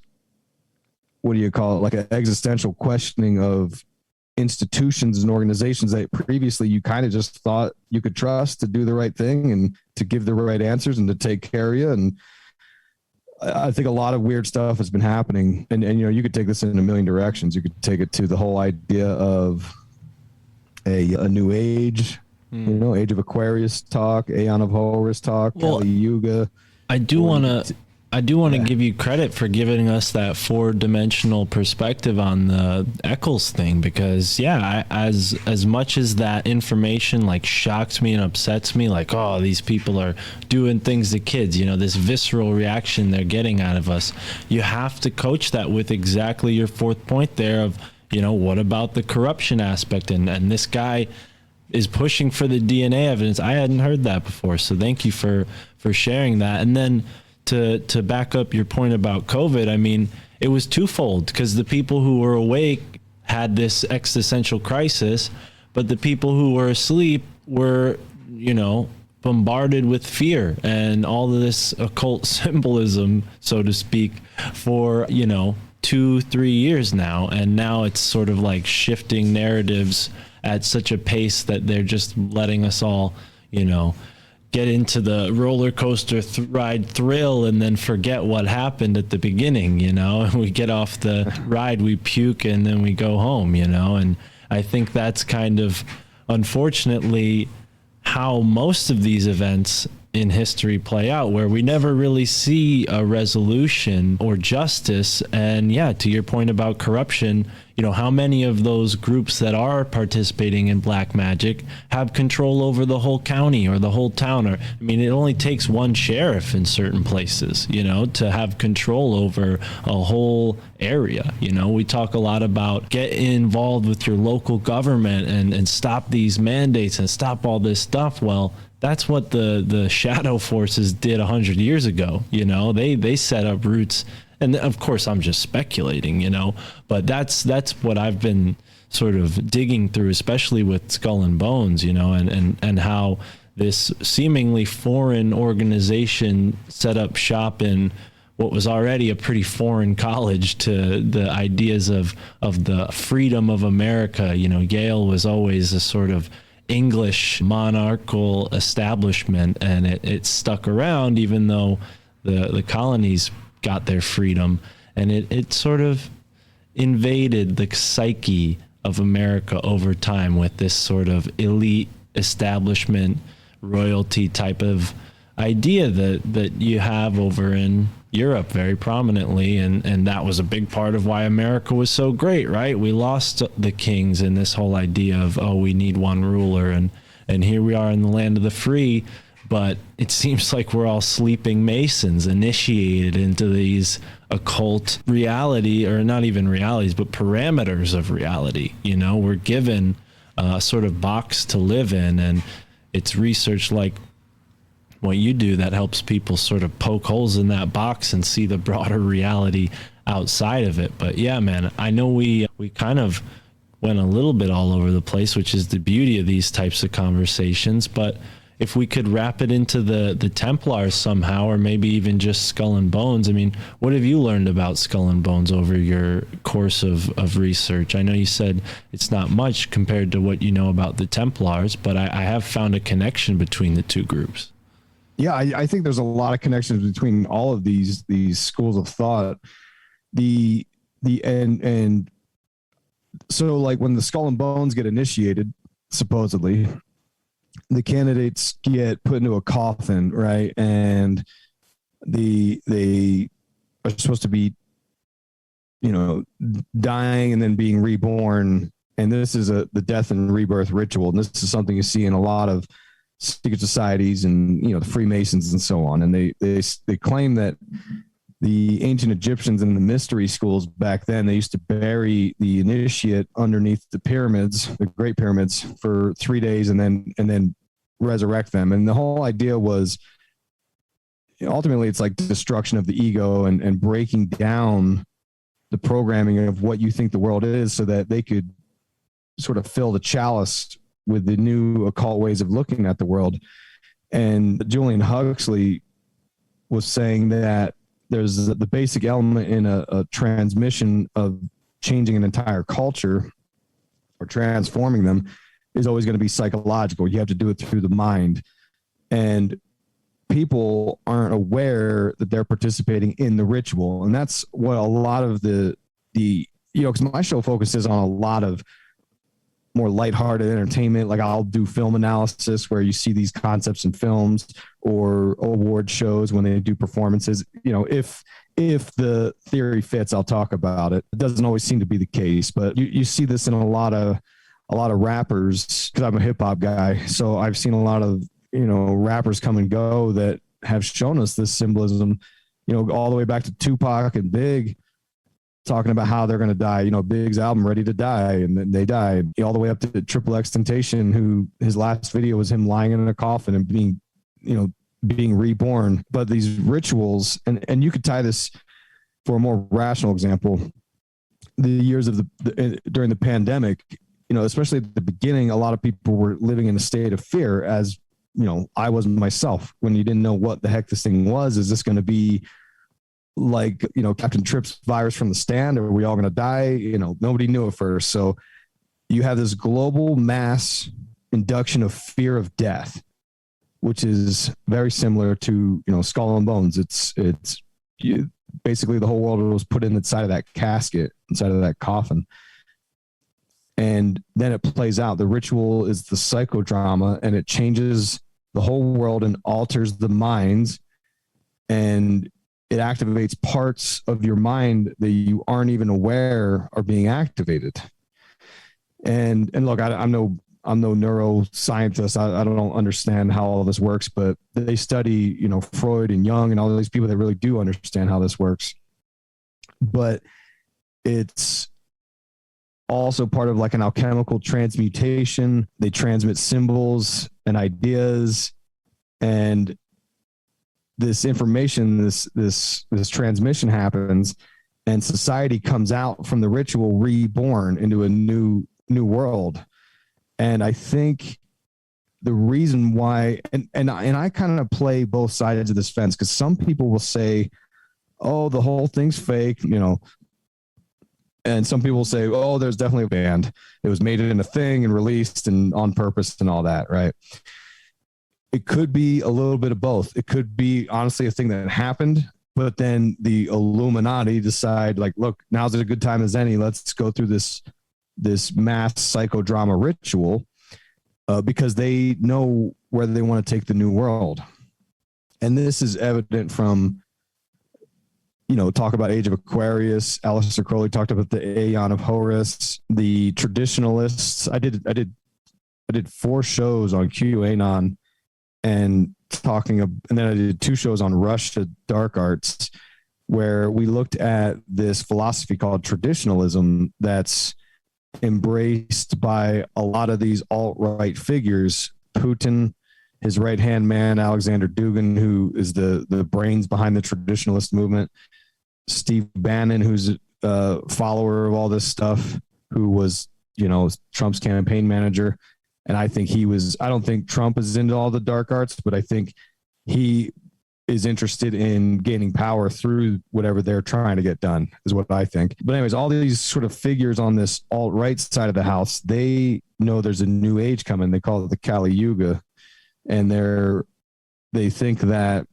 what do you call it? Like an existential questioning of institutions and organizations that previously you kind of just thought you could trust to do the right thing and to give the right answers and to take care of you. And I think a lot of weird stuff has been happening, and you could take this in a million directions. You could take it to the whole idea of a new age, Age of Aquarius talk, Aeon of Horus talk, Kali Yuga. I do want to give you credit for giving us that 4-dimensional perspective on the Eccles thing, because as much as that information like shocks me and upsets me, like, oh, these people are doing things to kids, this visceral reaction they're getting out of us, you have to coach that with exactly your fourth point there of, what about the corruption aspect? And this guy is pushing for the DNA evidence. I hadn't heard that before, so thank you for sharing that. And then to back up your point about COVID, I mean, it was twofold, because the people who were awake had this existential crisis, but the people who were asleep were, bombarded with fear and all of this occult symbolism, so to speak, for, 2-3 years now. And now it's sort of like shifting narratives at such a pace that they're just letting us all, get into the roller coaster ride thrill and then forget what happened at the beginning, and we get off the ride, we puke, and then we go home, and I think that's kind of, unfortunately, how most of these events in history play out, where we never really see a resolution or justice. And to your point about corruption, how many of those groups that are participating in black magic have control over the whole county or the whole town? Or, it only takes one sheriff in certain places, to have control over a whole area. We talk a lot about get involved with your local government and stop these mandates and stop all this stuff. Well, that's what the shadow forces did 100 years ago. They set up roots. And of course, I'm just speculating, but that's what I've been sort of digging through, especially with Skull and Bones, and how this seemingly foreign organization set up shop in what was already a pretty foreign college to the ideas of the freedom of America. Yale was always a sort of English monarchical establishment, and it stuck around even though the colonies got their freedom, and it sort of invaded the psyche of America over time with this sort of elite establishment royalty type of idea that you have over in Europe very prominently, and that was a big part of why America was so great, right? We lost the kings and this whole idea of, oh, we need one ruler, and here we are in the land of the free. But it seems like we're all sleeping Masons initiated into these occult reality, or not even realities, but parameters of reality. We're given a sort of box to live in, and it's research like what you do that helps people sort of poke holes in that box and see the broader reality outside of it. But yeah, man, I know we kind of went a little bit all over the place, which is the beauty of these types of conversations. But if we could wrap it into the Templars somehow, or maybe even just Skull and Bones, what have you learned about Skull and Bones over your course of research? I know you said it's not much compared to what you know about the Templars, but I have found a connection between the two groups. Yeah, I think there's a lot of connections between all of these schools of thought. And so like when the Skull and Bones get initiated, supposedly, the candidates get put into a coffin, right? And they are supposed to be, dying and then being reborn. And this is the death and rebirth ritual. And this is something you see in a lot of secret societies and, the Freemasons and so on. And they claim that the ancient Egyptians and the mystery schools back then, they used to bury the initiate underneath the pyramids, the Great Pyramids, for 3 days and then resurrect them. And the whole idea was, ultimately, it's like destruction of the ego and breaking down the programming of what you think the world is, so that they could sort of fill the chalice with the new occult ways of looking at the world. And Julian Huxley was saying that there's the basic element in a transmission of changing an entire culture or transforming them is always going to be psychological. You have to do it through the mind. And people aren't aware that they're participating in the ritual. And that's what a lot of the because my show focuses on a lot of more lighthearted entertainment. Like I'll do film analysis where you see these concepts in films or award shows when they do performances. If the theory fits, I'll talk about it. It doesn't always seem to be the case, but you see this in a lot of rappers, because I'm a hip hop guy. So I've seen a lot of, rappers come and go that have shown us this symbolism, all the way back to Tupac and Big, talking about how they're going to die. Big's album Ready to Die, and then they died. All the way up to XXXTentacion, who his last video was him lying in a coffin and being reborn. But these rituals, and you could tie this for a more rational example, the years of during the pandemic, especially at the beginning, a lot of people were living in a state of fear, as I was myself, when you didn't know what the heck this thing was. Is this going to be like, Captain Tripp's virus from the stand? Or are we all going to die? Nobody knew at first. So you have this global mass induction of fear of death, which is very similar to, Skull and Bones. It's basically the whole world was put inside of that casket, inside of that coffin. And then it plays out. The ritual is the psychodrama, and it changes the whole world and alters the minds, and it activates parts of your mind that you aren't even aware are being activated. And look, I'm no neuroscientist. I don't understand how all this works, but they study, Freud and Jung and all these people that really do understand how this works. But it's also part of like an alchemical transmutation. They transmit symbols and ideas, and this information, this transmission happens, and society comes out from the ritual reborn into a new world. And I think the reason why, and I kind of play both sides of this fence, because some people will say, oh, the whole thing's fake, and some people say, oh, there's definitely a band. It was made in a thing and released and on purpose and all that, right? It could be a little bit of both. It could be honestly a thing that happened, but then the Illuminati decide, like, look, now's a good time as any. Let's go through this mass psychodrama ritual because they know where they want to take the new world. And this is evident from, talk about Age of Aquarius. Aleister Crowley talked about the Aeon of Horus, the traditionalists. I did 4 shows on QAnon and then I did 2 shows on Russia Dark Arts, where we looked at this philosophy called traditionalism that's embraced by a lot of these alt-right figures. Putin, his right-hand man, Alexander Dugin, who is the brains behind the traditionalist movement, Steve Bannon, who's a follower of all this stuff, who was, Trump's campaign manager. And I think I don't think Trump is into all the dark arts, but I think he is interested in gaining power through whatever they're trying to get done, is what I think. But anyways, all these sort of figures on this alt-right side of the house, they know there's a new age coming. They call it the Kali Yuga. And they think that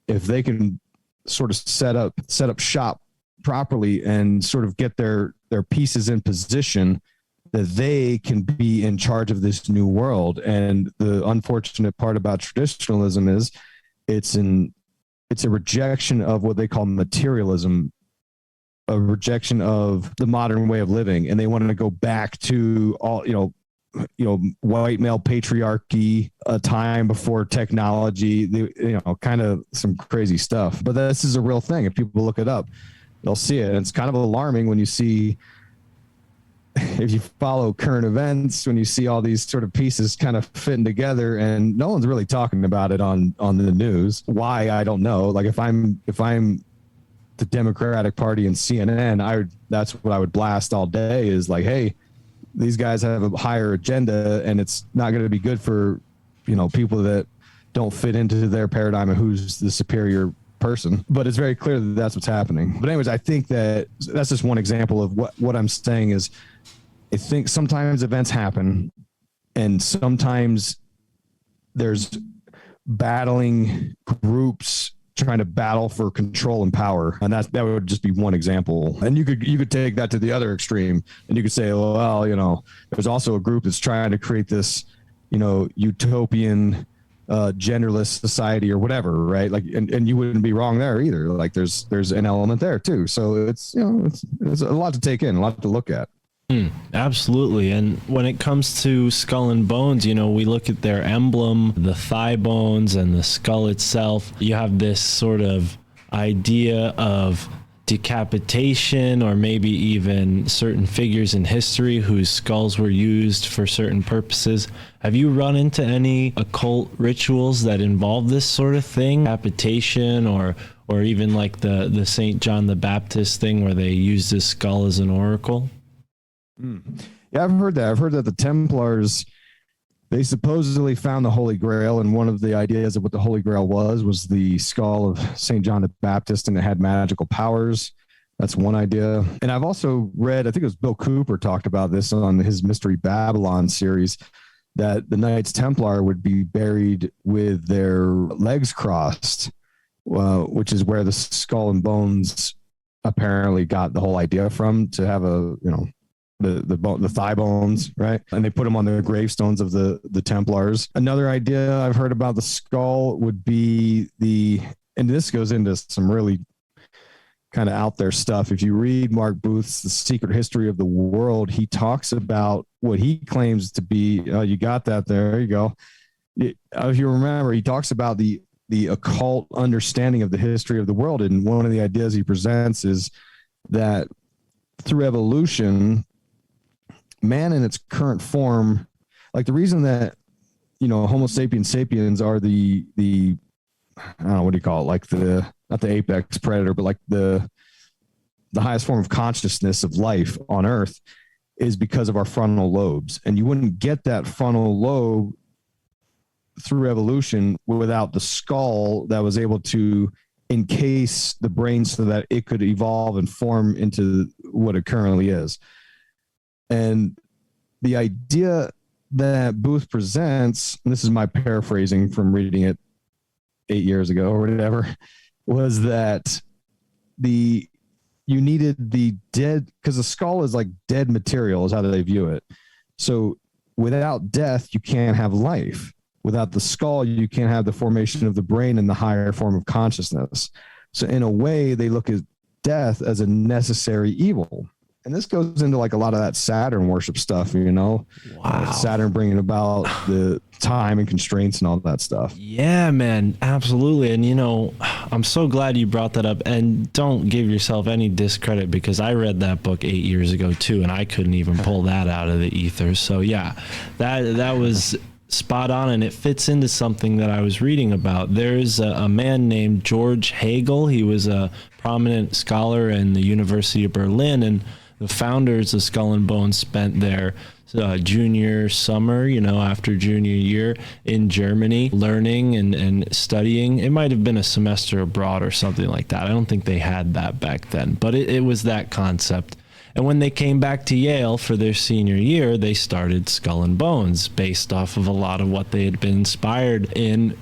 if they can sort of set up shop properly and sort of get their pieces in position, that they can be in charge of this new world. And the unfortunate part about traditionalism is it's a rejection of what they call materialism, a rejection of the modern way of living. And they want to go back to all, white male patriarchy, a time before technology, kind of some crazy stuff. But this is a real thing. If people look it up, they'll see it. And it's kind of alarming when you see, if you follow current events, when you see all these sort of pieces kind of fitting together, and no one's really talking about it on the news. Why? I don't know. Like if I'm the Democratic Party and CNN, that's what I would blast all day, is like, hey, these guys have a higher agenda, and it's not going to be good for, people that don't fit into their paradigm of who's the superior person. But it's very clear that that's what's happening. But anyways, I think that's just one example of what I'm saying is, I think sometimes events happen, and sometimes there's battling groups trying to battle for control and power, and that would just be one example. And you could take that to the other extreme, and you could say, well, there's also a group that's trying to create this, utopian genderless society or whatever, right? Like, and you wouldn't be wrong there either. Like, there's an element there too. So it's a lot to take in, a lot to look at. Absolutely. And when it comes to Skull and Bones, we look at their emblem, the thigh bones and the skull itself. You have this sort of idea of decapitation, or maybe even certain figures in history whose skulls were used for certain purposes. Have you run into any occult rituals that involve this sort of thing? Decapitation, or even like the St. John the Baptist thing where they used his skull as an oracle? Yeah, I've heard that. I've heard that the Templars, they supposedly found the Holy Grail, and one of the ideas of what the Holy Grail was the skull of St. John the Baptist, and it had magical powers. That's one idea. And I've also read, I think it was Bill Cooper talked about this on his Mystery Babylon series, that the Knights Templar would be buried with their legs crossed, which is where the Skull and Bones apparently got the whole idea from, to have the thigh bones, right? And they put them on the gravestones of the Templars. Another idea I've heard about the skull would be and this goes into some really kind of out there stuff. If you read Mark Booth's The Secret History of the World, he talks about what he claims to be, you got that there you go. If you remember, he talks about the occult understanding of the history of the world. And one of the ideas he presents is that through evolution, man in its current form, like the reason that, Homo sapiens sapiens are the I don't know, what do you call it? Like not the apex predator, but like the highest form of consciousness of life on Earth, is because of our frontal lobes. And you wouldn't get that frontal lobe through evolution without the skull that was able to encase the brain so that it could evolve and form into what it currently is. And the idea that Booth presents, and this is my paraphrasing from reading it 8 years ago or whatever, was that you needed the dead, because the skull is like dead material is how they view it. So without death, you can't have life. Without the skull, you can't have the formation of the brain and the higher form of consciousness. So in a way, they look at death as a necessary evil. And this goes into like a lot of that Saturn worship stuff, Wow. Saturn bringing about the time and constraints and all that stuff. Yeah, man, absolutely. And, I'm so glad you brought that up. And don't give yourself any discredit, because I read that book 8 years ago too, and I couldn't even pull that out of the ether. So yeah, that was spot on, and it fits into something that I was reading about. There's a man named George Hegel. He was a prominent scholar in the University of Berlin, and the founders of Skull and Bones spent their junior summer, after junior year in Germany, learning and studying. It might have been a semester abroad or something like that. I don't think they had that back then, but it was that concept. And when they came back to Yale for their senior year, they started Skull and Bones based off of a lot of what they had been inspired in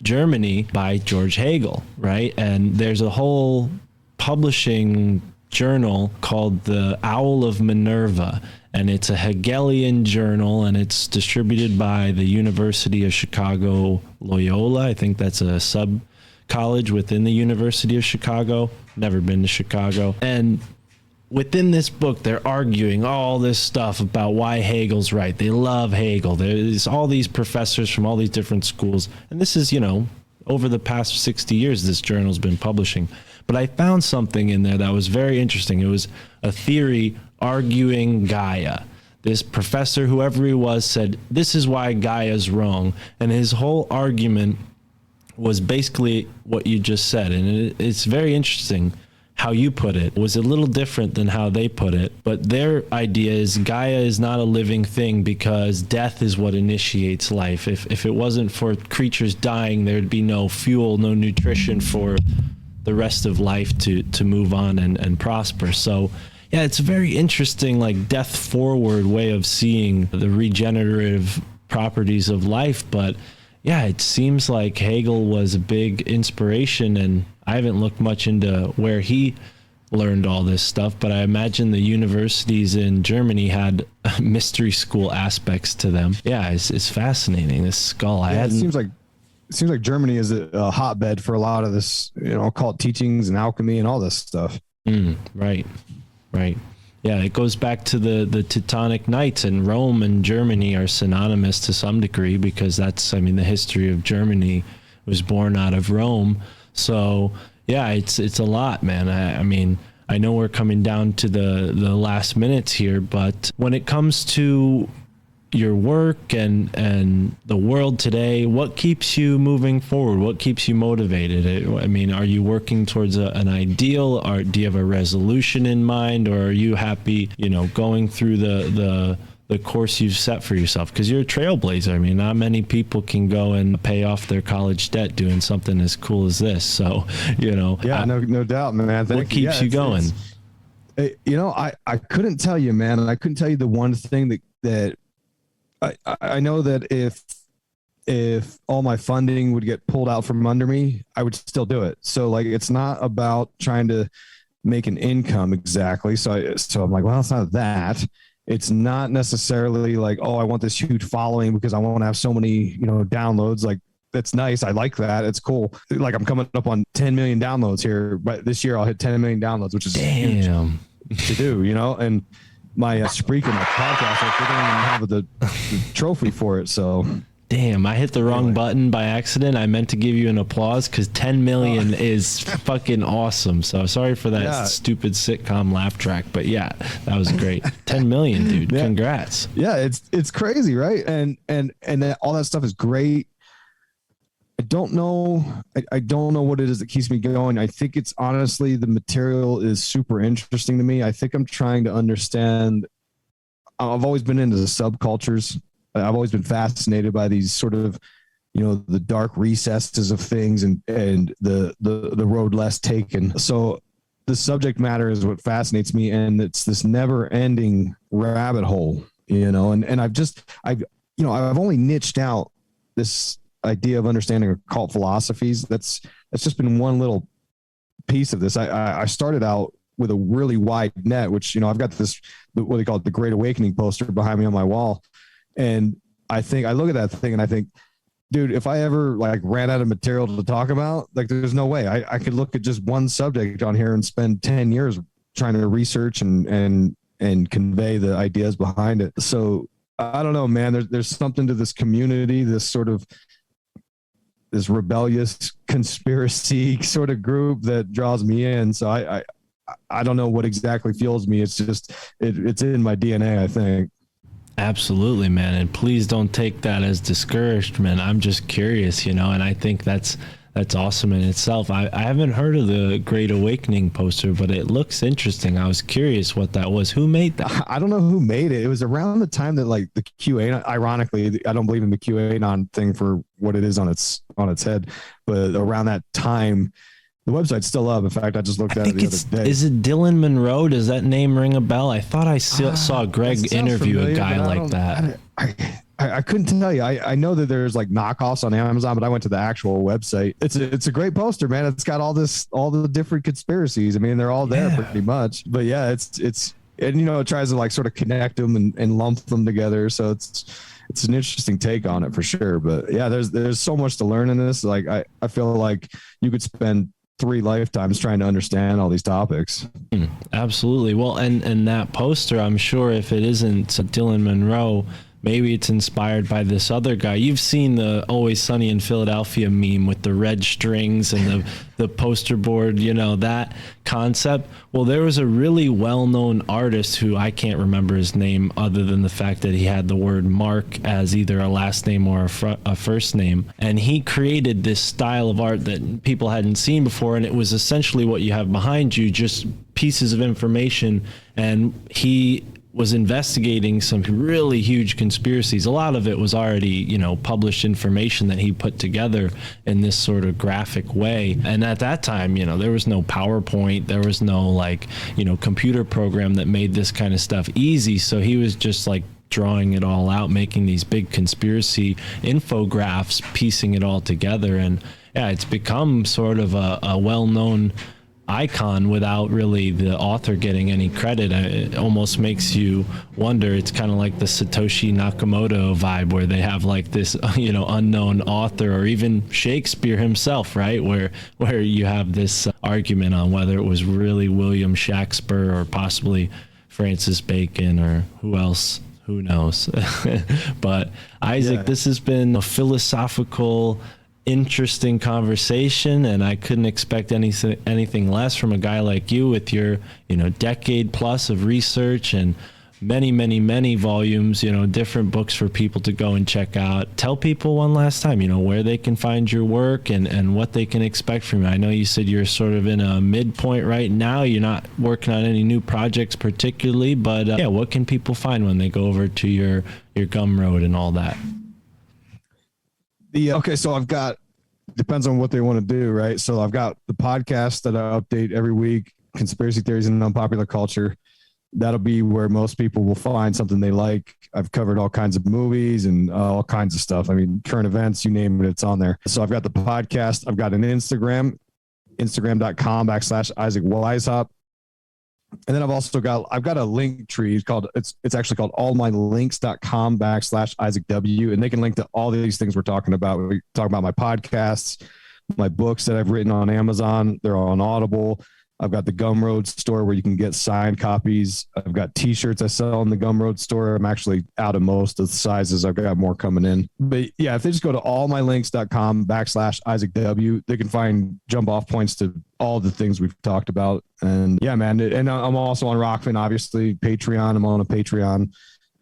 Germany by George Hegel, right? And there's a whole publishing journal called the Owl of Minerva, and it's a Hegelian journal, and it's distributed by the University of Chicago Loyola. I think that's a sub college within the University of Chicago. Never been to Chicago. And within this book, they're arguing all this stuff about why Hegel's right. They love Hegel. There's all these professors from all these different schools. And this is, over the past 60 years, this journal's been publishing. But I found something in there that was very interesting. It was a theory arguing Gaia. This professor, whoever he was, said, this is why Gaia's wrong. And his whole argument was basically what you just said. And it's very interesting how you put it was a little different than how they put it. But their idea is Gaia is not a living thing because death is what initiates life. If it wasn't for creatures dying, there'd be no fuel, no nutrition for the rest of life to move on and prosper. So yeah, it's a very interesting, like, death forward way of seeing the regenerative properties of life. But yeah, it seems like Hegel was a big inspiration, and I haven't looked much into where he learned all this stuff, but I imagine the universities in Germany had mystery school aspects to them. Yeah, it's fascinating, this skull. It seems like Germany is a hotbed for a lot of this, occult teachings and alchemy and all this stuff. Right. Yeah, it goes back to the Teutonic Knights, and Rome and Germany are synonymous to some degree because that's, the history of Germany was born out of Rome. So yeah, it's a lot, man. I know we're coming down to the last minutes here, but when it comes to your work and the world today, what keeps you moving forward? What keeps you motivated? Are you working towards an ideal, or do you have a resolution in mind, or are you happy, going through the course you've set for yourself? Because you're a trailblazer. Not many people can go and pay off their college debt doing something as cool as this. So, Yeah, no doubt, man. What keeps you going? I couldn't tell you, man. And I couldn't tell you the one thing that I know that if all my funding would get pulled out from under me, I would still do it. So like, it's not about trying to make an income exactly. So I'm like, well, it's not that. It's not necessarily like, oh, I want this huge following because I want to have so many, downloads. Like, that's nice. I like that. It's cool. Like, I'm coming up on 10 million downloads here, but this year I'll hit 10 million downloads, which is huge to do, and my Spreaker, my podcast, like, they don't even have the trophy for it. So damn, I hit the wrong button by accident. I meant to give you an applause because 10 million is fucking awesome. So sorry for that stupid sitcom laugh track, but yeah, that was great. 10 million, dude. Yeah. Congrats. Yeah, it's crazy, right? And that, all that stuff is great. I don't know what it is that keeps me going. I think it's honestly, the material is super interesting to me. I think I'm trying to understand. I've always been into the subcultures. I've always been fascinated by these sort of, the dark recesses of things and the road less taken. So the subject matter is what fascinates me. And it's this never ending rabbit hole, and I've only niched out this idea of understanding occult philosophies. That's just been one little piece of this. I started out with a really wide net, which, I've got this, what they call it, the Great Awakening poster behind me on my wall. And I look at that thing and I think, dude, if I ever like ran out of material to talk about, like, there's no way I could look at just one subject on here and spend 10 years trying to research and convey the ideas behind it. So I don't know, man, there's something to this community, this sort of, this rebellious conspiracy sort of group that draws me in. So I don't know what exactly fuels me. It's just, it's in my DNA, I think. Absolutely, man. And please don't take that as discouragement. I'm just curious, and I think that's awesome in itself. I haven't heard of the Great Awakening poster, but it looks interesting. I was curious what that was. Who made that? I don't know who made it. It was around the time that, like, the QAnon, ironically, I don't believe in the QAnon thing for what it is on its head, but around that time, the website's still up. In fact, I just looked at it the other day. Is it Dylan Monroe? Does that name ring a bell? I thought I saw Greg interview a guy like that. I couldn't tell you. I know that there's like knockoffs on Amazon, but I went to the actual website. It's a great poster, man. It's got all the different conspiracies. They're all there pretty much. But yeah, it's and it tries to like sort of connect them and lump them together. So it's an interesting take on it for sure. But yeah, there's so much to learn in this. Like I feel like you could spend 3 lifetimes trying to understand all these topics. Absolutely. Well, and that poster, I'm sure if it isn't Dylan Monroe maybe it's inspired by this other guy. You've seen the Always Sunny in Philadelphia meme with the red strings and the poster board, you know, that concept. Well, there was a really well-known artist who I can't remember his name other than the fact that he had the word Mark as either a last name or a first name. And he created this style of art that people hadn't seen before. And it was essentially what you have behind you, just pieces of information. And he was investigating some really huge conspiracies. A lot of it was already, you know, published information that he put together in this sort of graphic way. And at that time, you know, there was no PowerPoint, there was no like, you know, computer program that made this kind of stuff easy. So he was just like drawing it all out, making these big conspiracy infographics, piecing it all together. And yeah, it's become sort of a well-known icon without really the author getting any credit. It almost makes you wonder. It's kind of like the Satoshi Nakamoto vibe, where they have like this, you know, unknown author, or even Shakespeare himself, right? Where you have this argument on whether it was really William Shakespeare or possibly Francis Bacon or who else. Who knows? But Isaac, This has been a philosophical, interesting conversation, and I couldn't expect anything less from a guy like you with your, you know, decade plus of research and many volumes, you know, different books for people to go and check out. Tell people one last time, you know, where they can find your work and what they can expect from you. I know you said you're sort of in a midpoint right now. You're not working on any new projects particularly, but yeah, what can people find when they go over to your Gumroad and all that? Okay, so I've got, depends on what they want to do, right? So I've got the podcast that I update every week, Conspiracy Theories and Unpopular Culture. That'll be where most people will find something they like. I've covered all kinds of movies and all kinds of stuff. I mean, current events, you name it, it's on there. So I've got the podcast. I've got an Instagram, Instagram.com/Isaac Weishaupt. And then I've got a link tree called, it's actually called allmylinks.com/Isaac W. And they can link to all these things we're talking about. We talk about my podcasts, my books that I've written on Amazon. They're on Audible. I've got the Gumroad store where you can get signed copies. I've got t-shirts I sell in the Gumroad store. I'm actually out of most of the sizes. I've got more coming in. But yeah, if they just go to allmylinks.com/Isaac W, they can find jump off points to all the things we've talked about. And yeah, man. And I'm also on Rockfin, obviously, Patreon. I'm on a Patreon.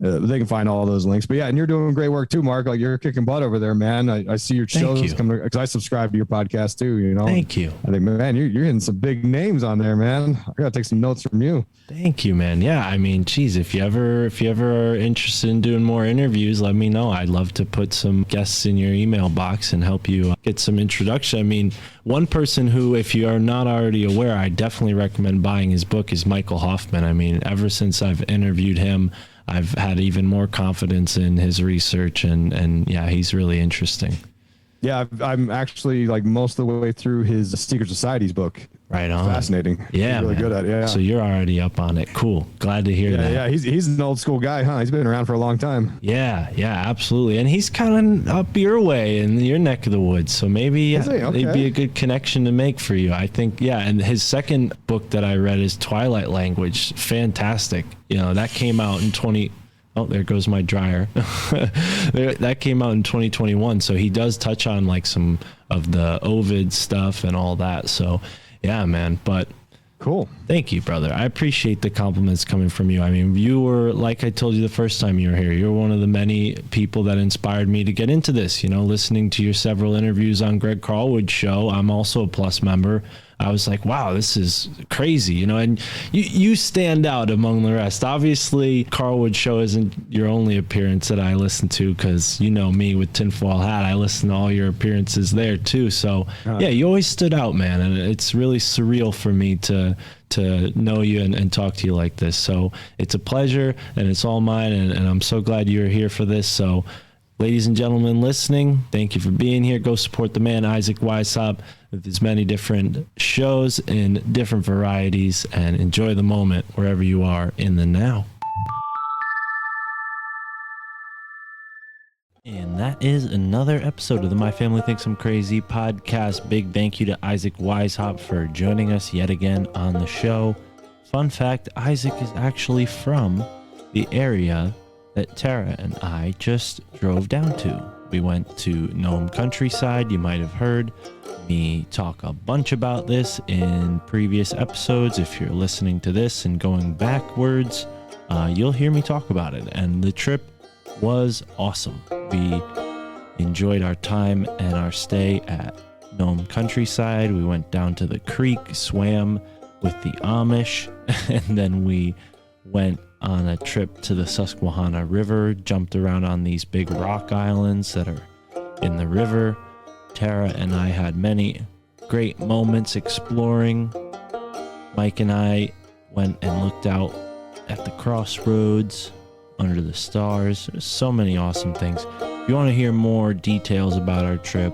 They can find all those links. But yeah, and you're doing great work too, Mark. Like, you're kicking butt over there, man. I see your shows coming, because I subscribe to your podcast too, you know. Thank you. I think, man, you're hitting some big names on there, man. I gotta take some notes from you. Thank you, man. Yeah, I mean, geez, if you ever are interested in doing more interviews, let me know. I'd love to put some guests in your email box and help you get some introduction. I mean, one person who, if you are not already aware, I definitely recommend buying his book is Michael Hoffman. I mean, ever since I've interviewed him, I've had even more confidence in his research, and yeah, he's really interesting. Yeah, I'm actually like most of the way through his Secret Societies book. Right on. Fascinating. Yeah, he's really good at it. Yeah. So you're already up on it. Cool. Glad to hear that. Yeah, he's an old school guy, huh? He's been around for a long time. Yeah, absolutely. And he's kind of up your way in your neck of the woods. So maybe it'd be a good connection to make for you. I think, yeah. And his second book that I read is Twilight Language. Fantastic. You know, that came out in Oh, there goes my dryer. That came out in 2021. So he does touch on like some of the Ovid stuff and all that. So yeah, man. But cool. Thank you, brother. I appreciate the compliments coming from you. I mean, you were, like I told you the first time you were here, you're one of the many people that inspired me to get into this. You know, listening to your several interviews on Greg Carlwood's show. I'm also a Plus member. I was like, wow, this is crazy, you know, and you stand out among the rest. Obviously, Carlwood Show isn't your only appearance that I listen to, because you know me with Tinfoil Hat. I listen to all your appearances there too. So yeah, you always stood out, man. And it's really surreal for me to know you and talk to you like this. So it's a pleasure, and it's all mine. And I'm so glad you're here for this. So ladies and gentlemen listening, thank you for being here. Go support the man, Isaac Weishaupt, with his many different shows in different varieties, and enjoy the moment wherever you are in the now. And that is another episode of the My Family Thinks I'm Crazy podcast. Big thank you to Isaac Weishaupt for joining us yet again on the show. Fun fact, Isaac is actually from the area that Tara and I just drove down to. We went to Nome Countryside. You might have heard me talk a bunch about this in previous episodes. If you're listening to this and going backwards, you'll hear me talk about it. And the trip was awesome. We enjoyed our time and our stay at Nome Countryside. We went down to the creek, swam with the Amish, and then we went on a trip to the Susquehanna River, jumped around on these big rock islands that are in the river. Tara and I had many great moments exploring. Mike and I went and looked out at the crossroads under the stars. There's so many awesome things. If you want to hear more details about our trip,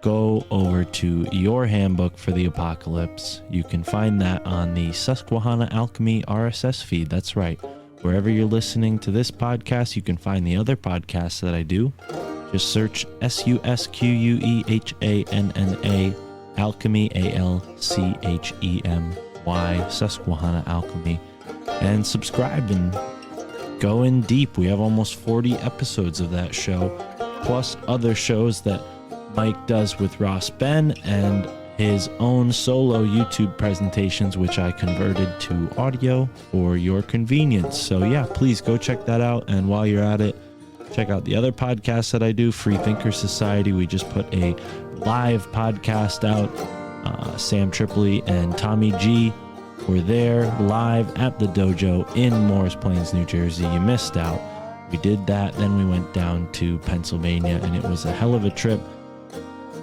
go over to Your Handbook for the Apocalypse. You can find that on the Susquehanna Alchemy RSS feed. That's right. Wherever you're listening to this podcast, you can find the other podcasts that I do. Just search SUSQUEHANNA Alchemy, ALCHEMY, Susquehanna Alchemy, and subscribe and go in deep. We have almost 40 episodes of that show, plus other shows that Mike does with Ross Ben and his own solo YouTube presentations, which I converted to audio for your convenience. So yeah, please go check that out. And while you're at it, check out the other podcasts that I do, Free Thinker Society. We just put a live podcast out. Sam Tripoli and Tommy G were there live at the dojo in Morris Plains, New Jersey. You missed out. We did that. Then we went down to Pennsylvania, and it was a hell of a trip.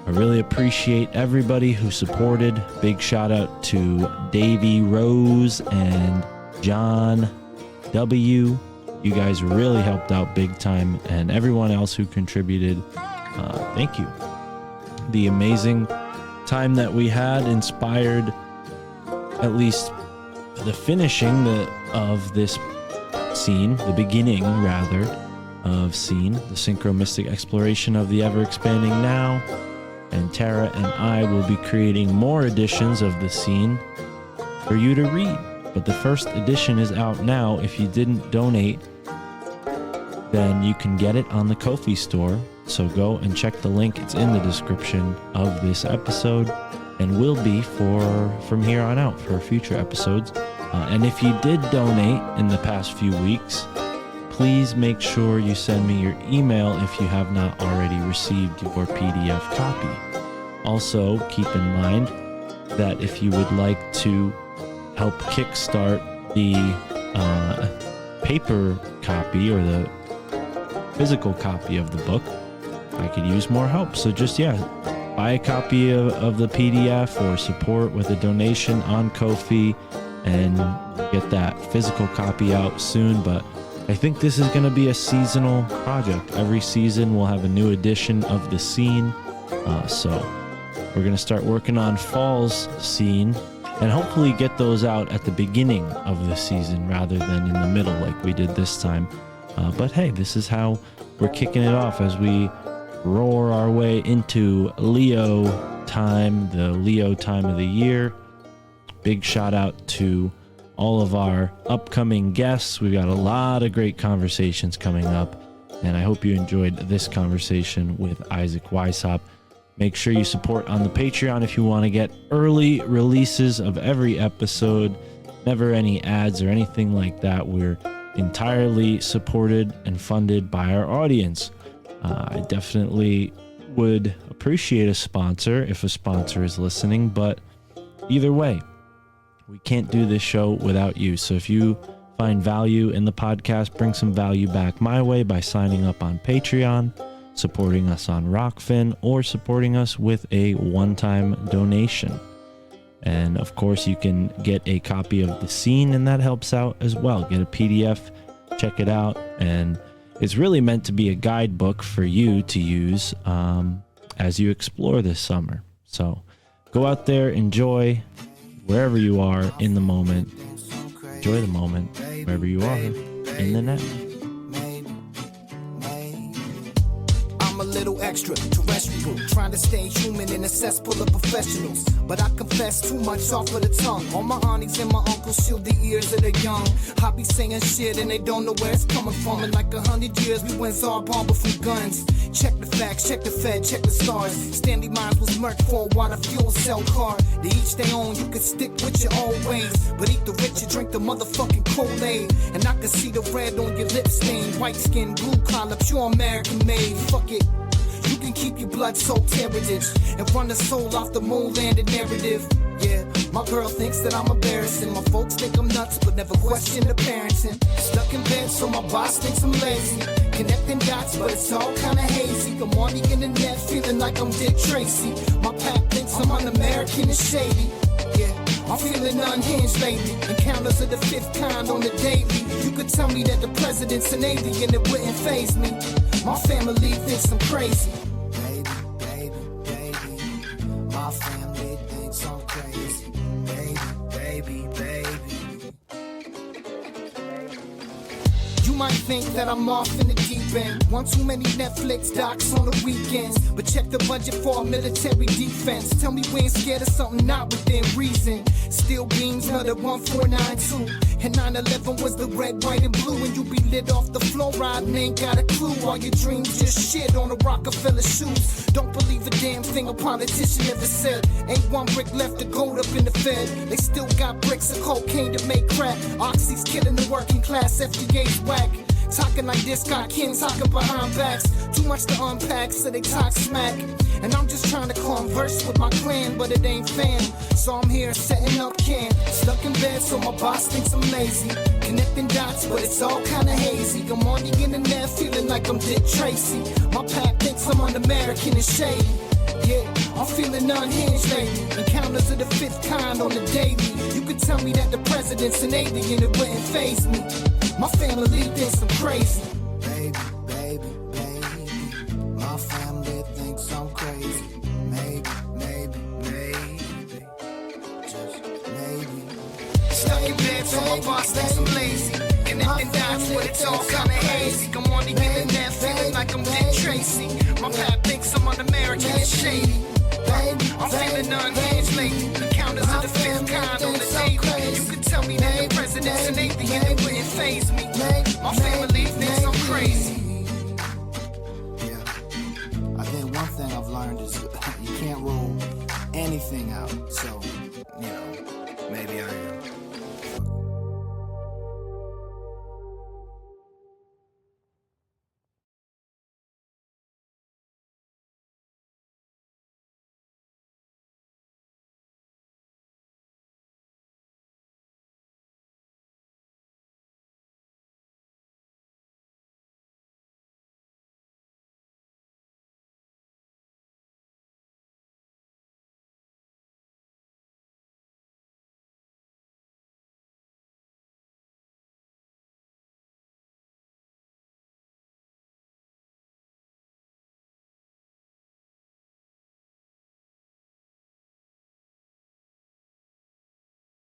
I really appreciate everybody who supported. Big shout out to Davey Rose and John W. You guys really helped out big time, and everyone else who contributed. Thank you. The amazing time that we had inspired at least the finishing of this scene, the beginning rather of scene, the synchro-mystic exploration of the ever-expanding now. And Tara and I will be creating more editions of the scene for you to read. But the first edition is out now. If you didn't donate, then you can get it on the Ko-fi store. So go and check the link. It's in the description of this episode and will be from here on out for future episodes. And if you did donate in the past few weeks, please make sure you send me your email if you have not already received your PDF copy. Also, keep in mind that if you would like to help kickstart the paper copy or the physical copy of the book, I could use more help. So just, buy a copy of the PDF or support with a donation on Ko-fi and get that physical copy out soon. But I think this is going to be a seasonal project. Every season we'll have a new edition of the scene. So we're going to start working on fall's scene and hopefully get those out at the beginning of the season rather than in the middle like we did this time. But hey, this is how we're kicking it off as we roar our way into Leo time, the Leo time of the year. Big shout out to all of our upcoming guests. We've got a lot of great conversations coming up, and I hope you enjoyed this conversation with Isaac Weishaupt. Make sure you support on the Patreon if you want to get early releases of every episode, never any ads or anything like that. We're entirely supported and funded by our audience. I definitely would appreciate a sponsor if a sponsor is listening, but either way, we can't do this show without you. So if you find value in the podcast, bring some value back my way by signing up on Patreon, supporting us on Rockfin, or supporting us with a one-time donation. And of course, you can get a copy of the scene, and that helps out as well. Get a PDF, check it out, and it's really meant to be a guidebook for you to use as you explore this summer. So go out there, enjoy wherever you are in the moment. Enjoy the moment wherever you are in the net. I'm a little extra terrestrial, trying to stay human in a cesspool of professionals. But I confess too much off of the tongue. All my aunties and my uncles shield the ears of the young. I be saying shit and they don't know where it's coming from. In like 100 years we went Zarbomba from guns. Check the facts, check the Fed, check the stars. Stanley Mines was murked for a water fuel cell car. They each their own, you can stick with your old ways, but eat the rich and drink the motherfucking Kool-Aid. And I can see the red on your lip stain. White skin, blue collar, pure American made. Fuck it. You can keep your blood-soaked heritage and run the soul off the moon-landed narrative. Yeah, my girl thinks that I'm embarrassing. My folks think I'm nuts, but never question the parenting. Stuck in bed, so my boss thinks I'm lazy. Connecting dots, but it's all kinda hazy. I'm on the internet, feeling like I'm Dick Tracy. My pack thinks I'm un-American and shady. Yeah, I'm feeling unhinged lately. Encounters of the fifth kind on the daily. You could tell me that the president's an alien, it wouldn't faze me. My family thinks I'm crazy. Baby, baby, baby. My family thinks I'm crazy. Baby, baby, baby. You might think that I'm off in the deep end. One too many Netflix docs on the weekends. But check the budget for our military defense. Tell me we ain't scared of something not within reason. Steel beams, another 1492. And 9/11 was the red, white, and blue. And you be lit off the floor ride and ain't got a clue. All your dreams just shit on a Rockefeller shoes. Don't believe a damn thing a politician ever said. Ain't one brick left to gold up in the Fed. They still got bricks of cocaine to make crack. Oxy's killing the working class, FDA's whack. Talking like this, got kin talking behind backs. Too much to unpack, so they talk smack. And I'm just trying to converse with my clan, but it ain't fam. So I'm here setting up camp. Stuck in bed, so my boss thinks I'm lazy. Connecting dots, but it's all kinda hazy. I'm on the internet, feeling like I'm Dick Tracy. My pack thinks I'm un-American and shady. Yeah, I'm feeling unhinged lately. Encounters of the fifth kind on the daily. You could tell me that the president's an alien, it wouldn't faze me. My family thinks I'm crazy. Baby, baby, baby. My family thinks I'm crazy. Maybe, maybe, maybe. Just maybe. Stuck in bed, so my boss thinks I'm lazy. Connecting dots, but it's all kinda hazy. I'm on the internet, feeling like I'm Dick Tracy. My pap thinks I'm un-American and shady. I'm feeling unhinged lately. Encounters of the fifth kind on the daily. You could tell me that the president's an alien, it wouldn't faze me. My family thinks I'm crazy. Yeah, I think one thing I've learned is you can't rule anything out. So